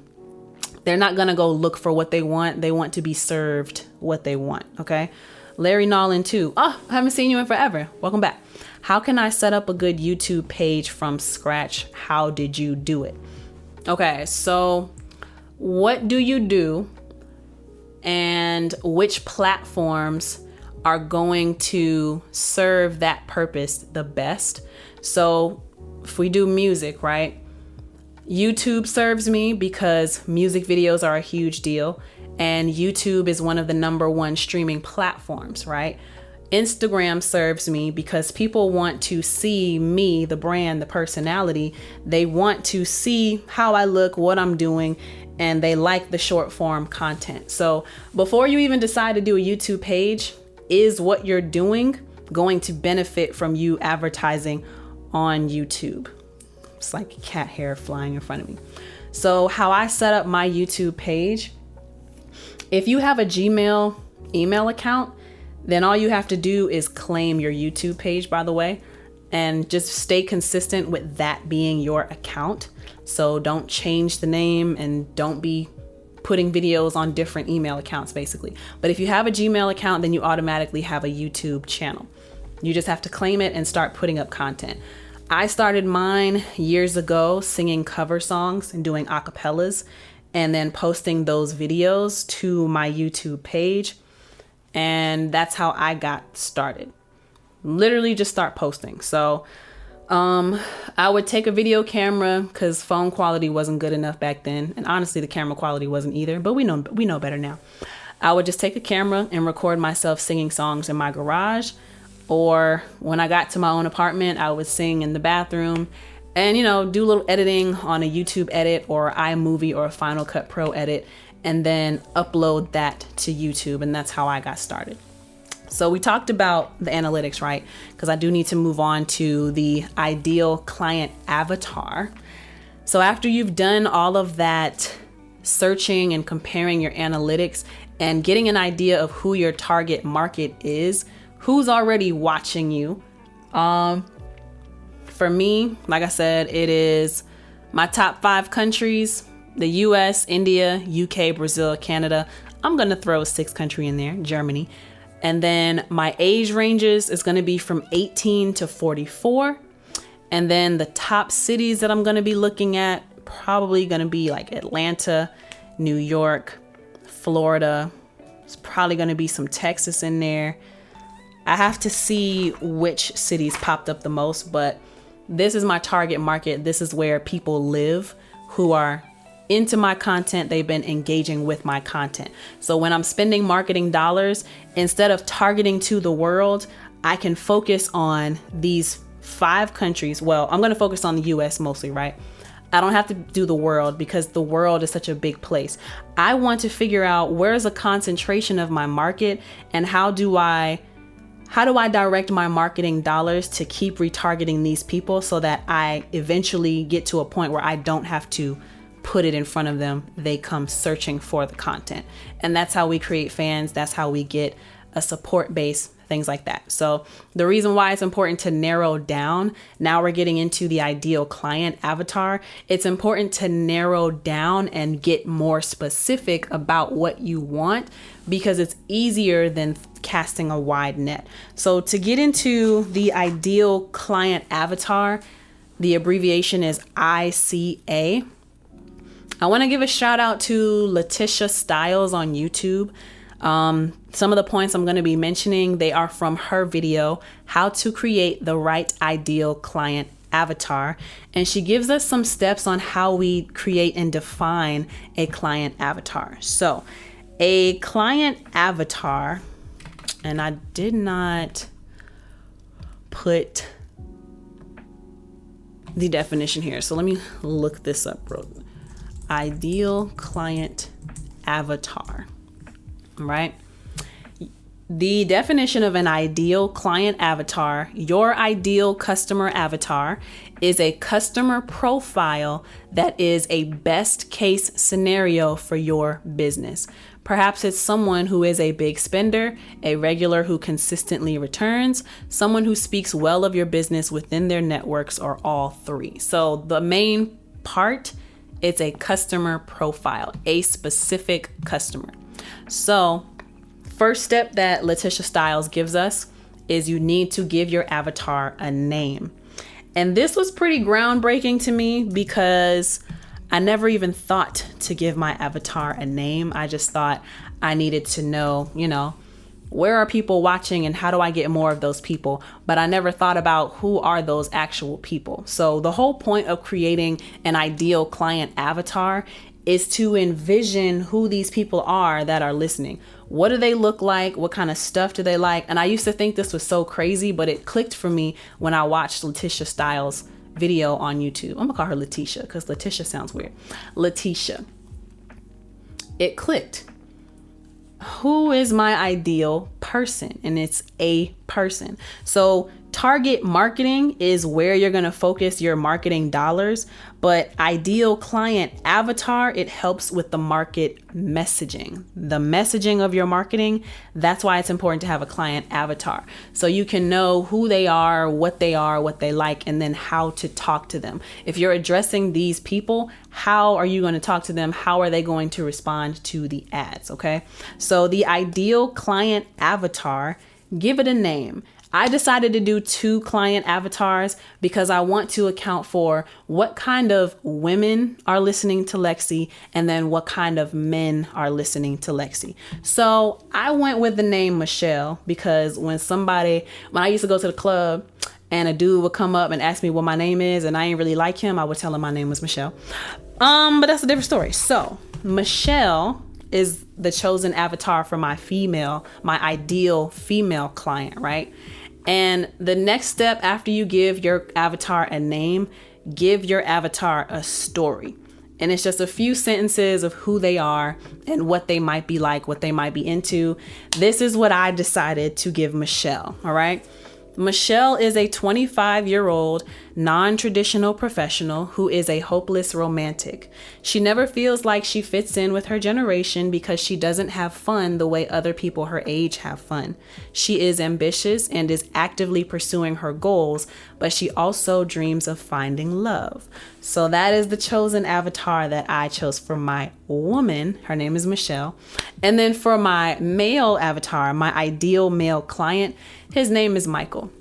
go look for what they want. They want to be served what they want. Okay. Larry Nolan too. Oh, I haven't seen you in forever. Welcome back. How can I set up a good YouTube page from scratch? How did you do it? Okay, so what do you do and which platforms are going to serve that purpose the best? So if we do music, right? YouTube serves me because music videos are a huge deal and YouTube is one of the #1 streaming platforms, right? Instagram serves me because people want to see me, the brand, the personality. They want to see how I look, what I'm doing, and they like the short form content. So before you even decide to do a YouTube page, is what you're doing going to benefit from you advertising on YouTube? It's like cat hair flying in front of me. So how I set up my YouTube page, if you have a Gmail email account, then all you have to do is claim your YouTube page, by the way, and just stay consistent with that being your account. So don't change the name and don't be putting videos on different email accounts, basically. But if you have a Gmail account, then you automatically have a YouTube channel. You just have to claim it and start putting up content. I started mine years ago singing cover songs and doing acapellas and then posting those videos to my YouTube page. And that's how I got started. Literally just start posting. So I would take a video camera because phone quality wasn't good enough back then. And honestly, the camera quality wasn't either, but we know better now. I would just take a camera and record myself singing songs in my garage. Or when I got to my own apartment, I would sing in the bathroom and, do a little editing on a YouTube edit or iMovie or a Final Cut Pro edit, and then upload that to YouTube. And that's how I got started. So we talked about the analytics, right? Because I do need to move on to the ideal client avatar. So after you've done all of that searching and comparing your analytics and getting an idea of who your target market is, who's already watching you. For me, like I said, it is my top 5 countries: the US, India, UK, Brazil, Canada. I'm going to throw a 6th country in there, Germany. And then my age ranges is going to be from 18 to 44. And then the top cities that I'm going to be looking at, probably going to be like Atlanta, New York, Florida. There's probably going to be some Texas in there. I have to see which cities popped up the most, but this is my target market. This is where people live who are into my content. They've been engaging with my content. So when I'm spending marketing dollars, instead of targeting to the world, I can focus on these 5 countries. Well, I'm going to focus on the US mostly, right? I don't have to do the world because the world is such a big place. I want to figure out where's a concentration of my market and how do I direct my marketing dollars to keep retargeting these people so that I eventually get to a point where I don't have to put it in front of them. They come searching for the content. And that's how we create fans. That's how we get a support base things like that. So the reason why it's important to narrow down, now we're getting into the ideal client avatar. It's important to narrow down and get more specific about what you want, because it's easier than casting a wide net. So to get into the ideal client avatar, the abbreviation is ICA. I want to give a shout out to Letitia Styles on YouTube. Some of the points I'm going to be mentioning, they are from her video, How to Create the Right Ideal Client Avatar. And she gives us some steps on how we create and define a client avatar. So a client avatar, and I did not put the definition here. So let me look this up, bro. Ideal client avatar. Right? The definition of an ideal client avatar, your ideal customer avatar, is a customer profile that is a best case scenario for your business. Perhaps it's someone who is a big spender, a regular who consistently returns, someone who speaks well of your business within their networks, or all three. So the main part, it's a customer profile, a specific customer. So first step that Letitia Styles gives us is you need to give your avatar a name. And this was pretty groundbreaking to me because I never even thought to give my avatar a name. I just thought I needed to know, where are people watching and how do I get more of those people? But I never thought about who are those actual people. So the whole point of creating an ideal client avatar is to envision who these people are that are listening. What do they look like? What kind of stuff do they like? And I used to think this was so crazy, but it clicked for me when I watched Letitia Styles' video on YouTube. I'm gonna call her Letitia because Letitia sounds weird. Letitia. It clicked. Who is my ideal person? And it's a person. So target marketing is where you're going to focus your marketing dollars, but ideal client avatar, it helps with the market messaging. The messaging of your marketing, that's why it's important to have a client avatar. So you can know who they are, what they like, and then how to talk to them. If you're addressing these people, how are you going to talk to them? How are they going to respond to the ads? Okay. So the ideal client avatar, give it a name. I decided to do 2 client avatars because I want to account for what kind of women are listening to LexC and then what kind of men are listening to LexC. So I went with the name Michelle because when I used to go to the club and a dude would come up and ask me what my name is and I ain't really like him, I would tell him my name was Michelle. But that's a different story. So Michelle is the chosen avatar for my ideal female client, right? And the next step after you give your avatar a name, give your avatar a story. And it's just a few sentences of who they are and what they might be like, what they might be into. This is what I decided to give Michelle, all right? Michelle is a 25-year-old non-traditional professional who is a hopeless romantic. She never feels like she fits in with her generation because she doesn't have fun the way other people her age have fun. She is ambitious and is actively pursuing her goals, but she also dreams of finding love. So that is the chosen avatar that I chose for my woman. Her name is Michelle. And then for my male avatar, my ideal male client, his name is Michael.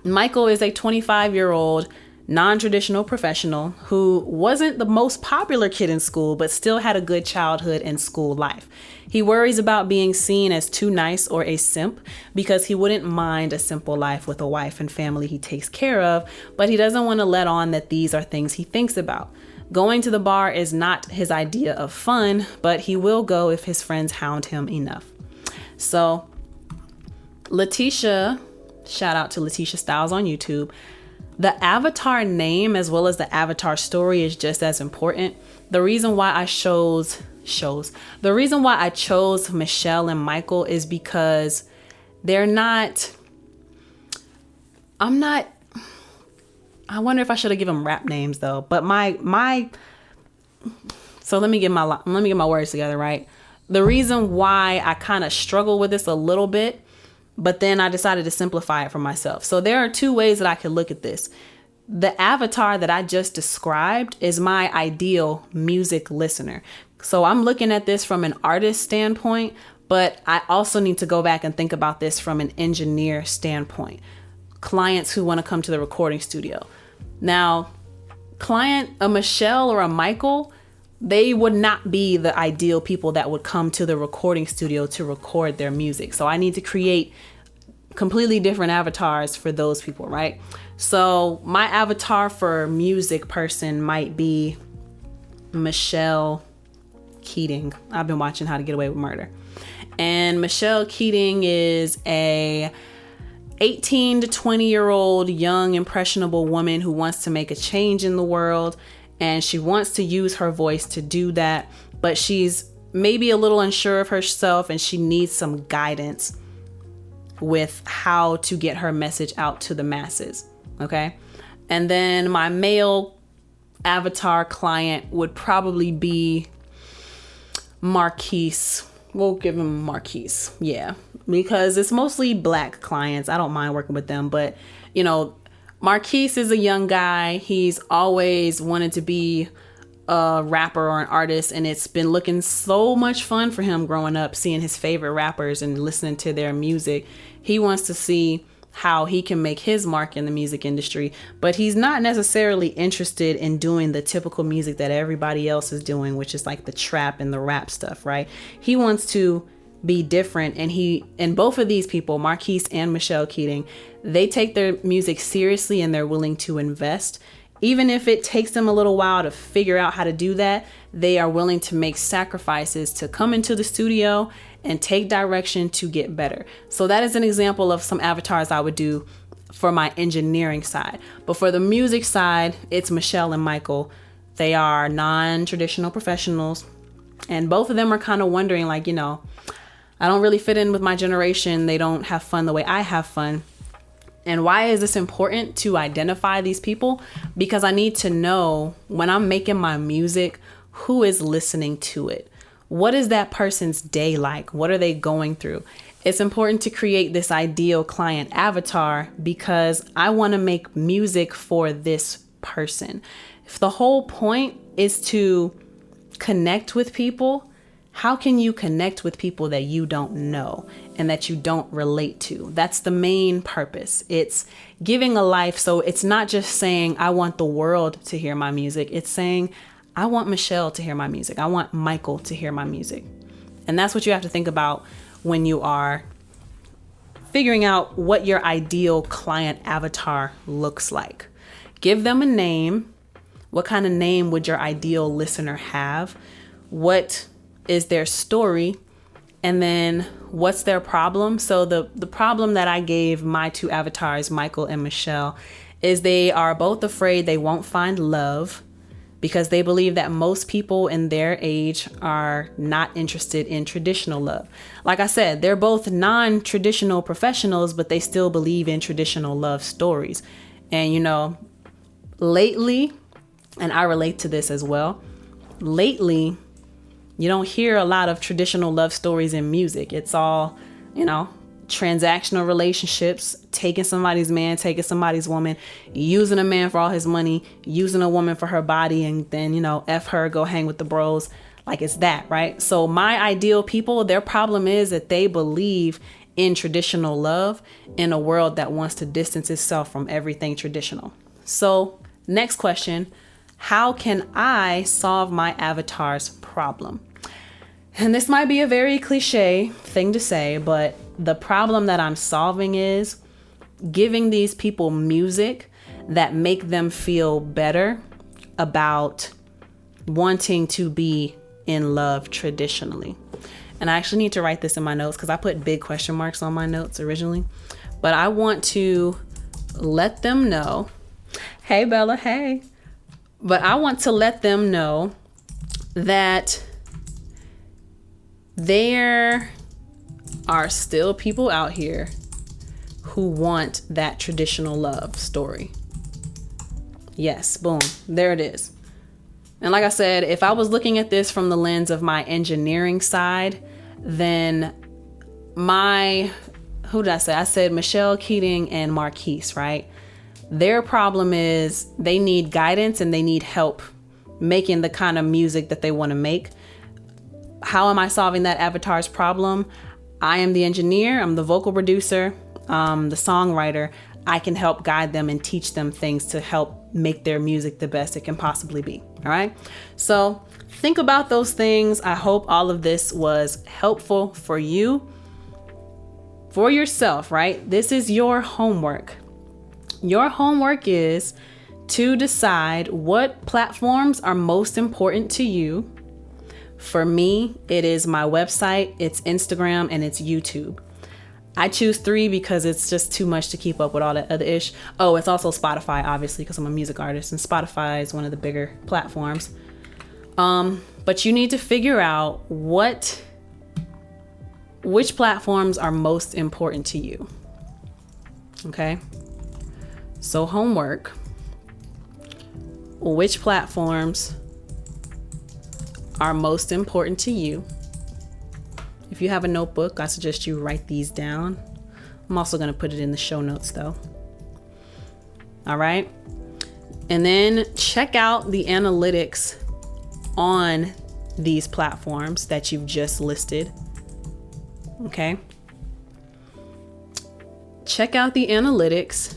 Michael is a 25-year-old non-traditional professional who wasn't the most popular kid in school, but still had a good childhood and school life. He worries about being seen as too nice or a simp because he wouldn't mind a simple life with a wife and family he takes care of, but he doesn't want to let on that these are things he thinks about. Going to the bar is not his idea of fun, but he will go if his friends hound him enough. So Letitia, shout out to Letitia Styles on YouTube. The avatar name as well as the avatar story is just as important. The reason why I chose Michelle and Michael is because they're not, I wonder if I should have given them rap names though, but so let me get my words together, right? The reason why I kind of struggle with this a little bit But then I decided to simplify it for myself. So there are two ways that I could look at this. The avatar that I just described is my ideal music listener. So I'm looking at this from an artist standpoint, but I also need to go back and think about this from an engineer standpoint. Clients who want to come to the recording studio. Now, a Michelle or a Michael, they would not be the ideal people that would come to the recording studio to record their music. So I need to create completely different avatars for those people, right? So my avatar for music person might be Michelle Keating. I've been watching How to Get Away with Murder. And Michelle Keating is a 18 to 20-year-old young impressionable woman who wants to make a change in the world, and she wants to use her voice to do that, but she's maybe a little unsure of herself and she needs some guidance with how to get her message out to the masses. Okay. And then my male avatar client would probably be Marquise. We'll give him Marquise. Yeah. Because it's mostly Black clients. I don't mind working with them, but Marquise is a young guy. He's always wanted to be a rapper or an artist, and it's been looking so much fun for him growing up, seeing his favorite rappers and listening to their music. He wants to see how he can make his mark in the music industry, but he's not necessarily interested in doing the typical music that everybody else is doing, which is like the trap and the rap stuff, right? He wants to be different, and both of these people, Marquise and Michelle Keating, they take their music seriously and they're willing to invest. Even if it takes them a little while to figure out how to do that, they are willing to make sacrifices to come into the studio and take direction to get better. So that is an example of some avatars I would do for my engineering side. But for the music side, it's Michelle and Michael. They are non-traditional professionals, and both of them are kind of wondering, like, I don't really fit in with my generation. They don't have fun the way I have fun. And why is this important to identify these people? Because I need to know when I'm making my music, who is listening to it? What is that person's day like? What are they going through? It's important to create this ideal client avatar because I want to make music for this person. If the whole point is to connect with people, how can you connect with people that you don't know and that you don't relate to? That's the main purpose. It's giving a life. So it's not just saying, I want the world to hear my music. It's saying, I want Michelle to hear my music. I want Michael to hear my music. And that's what you have to think about when you are figuring out what your ideal client avatar looks like. Give them a name. What kind of name would your ideal listener have? What is their story? And then what's their problem? So the problem that I gave my two avatars, Michael and Michelle, is they are both afraid they won't find love because they believe that most people in their age are not interested in traditional love. Like I said, they're both non-traditional professionals, but they still believe in traditional love stories. And lately, and I relate to this as well, lately, you don't hear a lot of traditional love stories in music. It's all, transactional relationships, taking somebody's man, taking somebody's woman, using a man for all his money, using a woman for her body, and then, F her, go hang with the bros. Like it's that, right? So my ideal people, their problem is that they believe in traditional love in a world that wants to distance itself from everything traditional. So next question, how can I solve my avatar's problem? And this might be a very cliche thing to say, but the problem that I'm solving is giving these people music that make them feel better about wanting to be in love traditionally. And I actually need to write this in my notes because I put big question marks on my notes originally. But I want to let them know, hey, Bella, hey. But I want to let them know that there are still people out here who want that traditional love story. Yes, boom, there it is. And like I said, if I was looking at this from the lens of my engineering side, then my who did I say? I said Michelle Keating and Marquise, right? Their problem is they need guidance and they need help making the kind of music that they want to make. How am I solving that avatar's problem? I am the engineer, I'm the vocal producer, the songwriter. I can help guide them and teach them things to help make their music the best it can possibly be. All right. So think about those things. I hope all of this was helpful for you, for yourself, right? This is your homework. Your homework is to decide what platforms are most important to you. For me, it is my website, it's Instagram, and it's YouTube. I choose 3 because it's just too much to keep up with all that other ish. Oh, it's also Spotify, obviously, because I'm a music artist, and Spotify is one of the bigger platforms. But you need to figure out which platforms are most important to you. Okay? So homework. Which platforms are most important to you? If you have a notebook, I suggest you write these down. I'm also going to put it in the show notes though. All right. And then check out the analytics on these platforms that you've just listed. Okay. Check out the analytics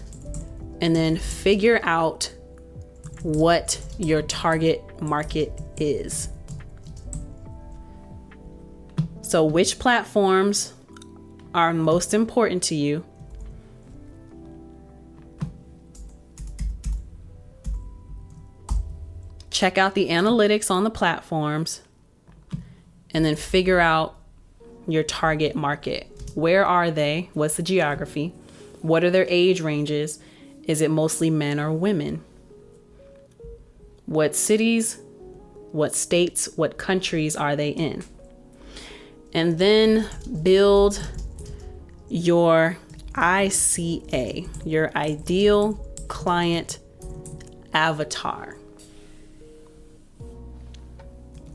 and then figure out what your target market is. So which platforms are most important to you? Check out the analytics on the platforms and then figure out your target market. Where are they? What's the geography? What are their age ranges? Is it mostly men or women? What cities, what states, what countries are they in? And then build your ICA, your ideal client avatar.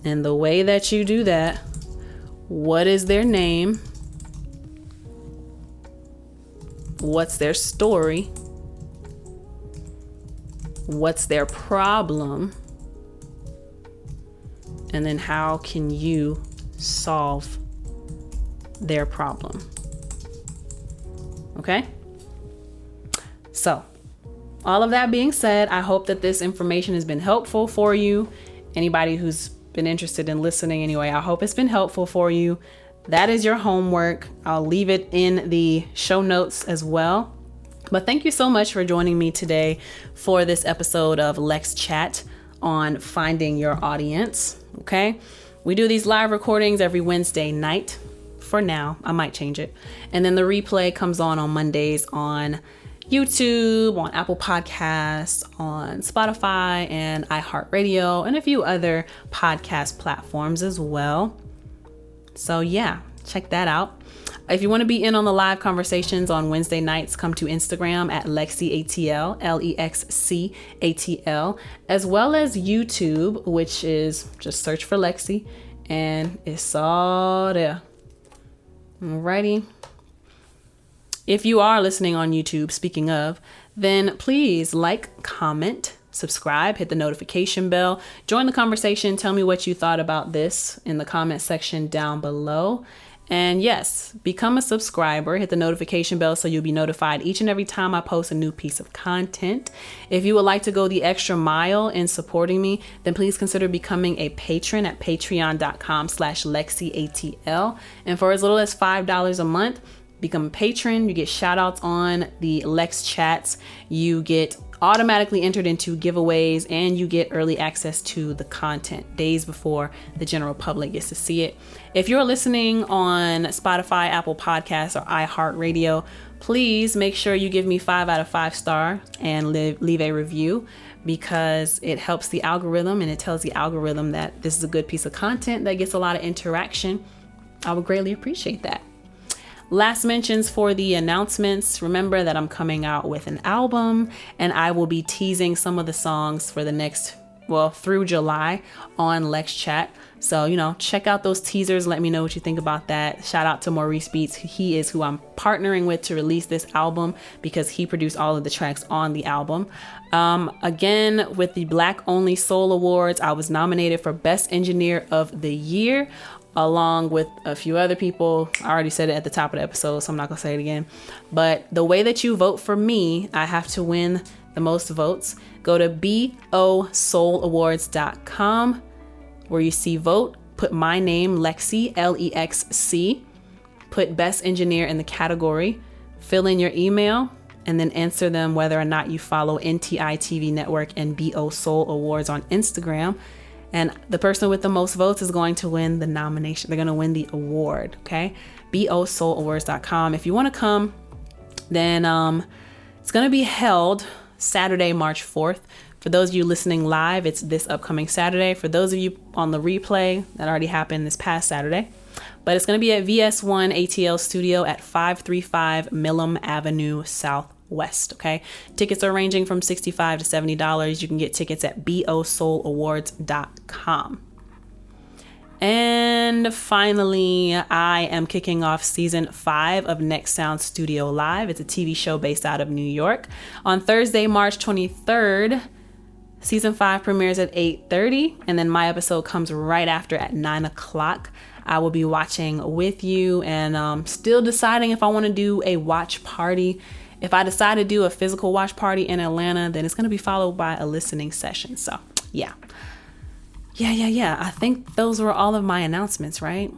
And the way that you do that, what is their name? What's their story? What's their problem? And then how can you solve their problem? Okay? So, all of that being said, I hope that this information has been helpful for you. Anybody who's been interested in listening anyway, I hope it's been helpful for you. That is your homework. I'll leave it in the show notes as well. But thank you so much for joining me today for this episode of LexChat on finding your audience. Okay? We do these live recordings every Wednesday night. For now, I might change it. And then the replay comes on Mondays on YouTube, on Apple Podcasts, on Spotify and iHeartRadio, and a few other podcast platforms as well. So yeah, check that out. If you want to be in on the live conversations on Wednesday nights, come to Instagram at LexCATL, LexCATL, as well as YouTube, which is just search for Lexi, and it's all there. Alrighty. If you are listening on YouTube, speaking of, then please like, comment, subscribe, hit the notification bell, join the conversation. Tell me what you thought about this in the comment section down below. And yes, become a subscriber, hit the notification bell so you'll be notified each and every time I post a new piece of content. If you would like to go the extra mile in supporting me, then please consider becoming a patron at patreon.com/LexCATL. And for as little as $5 a month, become a patron. You get shout outs on the Lex chats. You get automatically entered into giveaways, and you get early access to the content days before the general public gets to see it. If you're listening on Spotify, Apple Podcasts, or iHeartRadio, please make sure you give me 5 out of 5 stars and leave a review, because it helps the algorithm and it tells the algorithm that this is a good piece of content that gets a lot of interaction. I would greatly appreciate that. Last mentions for the announcements. Remember that I'm coming out with an album, and I will be teasing some of the songs for the next, through July on LexChat. So, check out those teasers. Let me know what you think about that. Shout out to Maurice Beats. He is who I'm partnering with to release this album because he produced all of the tracks on the album. Again, with the Black Only Soul Awards, I was nominated for Best Engineer of the Year, along with a few other people. I already said it at the top of the episode, so I'm not gonna say it again. But the way that you vote for me, I have to win the most votes. Go to bosoulawards.com where you see vote, put my name, LexC, LEXC, put Best Engineer in the category, fill in your email, and then answer them whether or not you follow NTI TV Network and BO Soul Awards on Instagram. And the person with the most votes is going to win the nomination. They're going to win the award, okay? bosoulawards.com. If you want to come, then it's going to be held Saturday, March 4th. For those of you listening live, it's this upcoming Saturday. For those of you on the replay, that already happened this past Saturday. But it's going to be at VS1 ATL Studio at 535 Millam Avenue Southwest, okay? Tickets are ranging from $65 to $70. You can get tickets at bosoulawards.com. And finally, I am kicking off season 5 of Next Sound Studio Live. It's a TV show based out of New York. On Thursday, March 23rd, season 5 premieres at 8:30, and then my episode comes right after at 9 o'clock. I will be watching with you and still deciding if I want to do a watch party. If I decide to do a physical watch party in Atlanta, then it's going to be followed by a listening session. So, yeah. I think those were all of my announcements, right?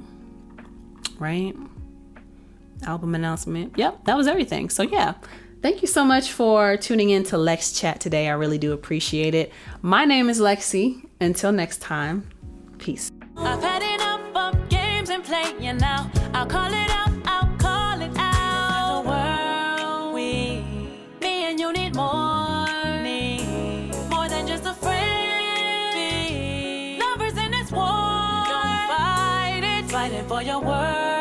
Album announcement. Yep, that was everything. So, yeah. Thank you so much for tuning in to LexChat today. I really do appreciate it. My name is LexC. Until next time, peace. I've had enough of games and playing now. I'll call it out, I'll call it out. The world, me and you need more than just a friend. Lovers in this war, don't fight it for your word.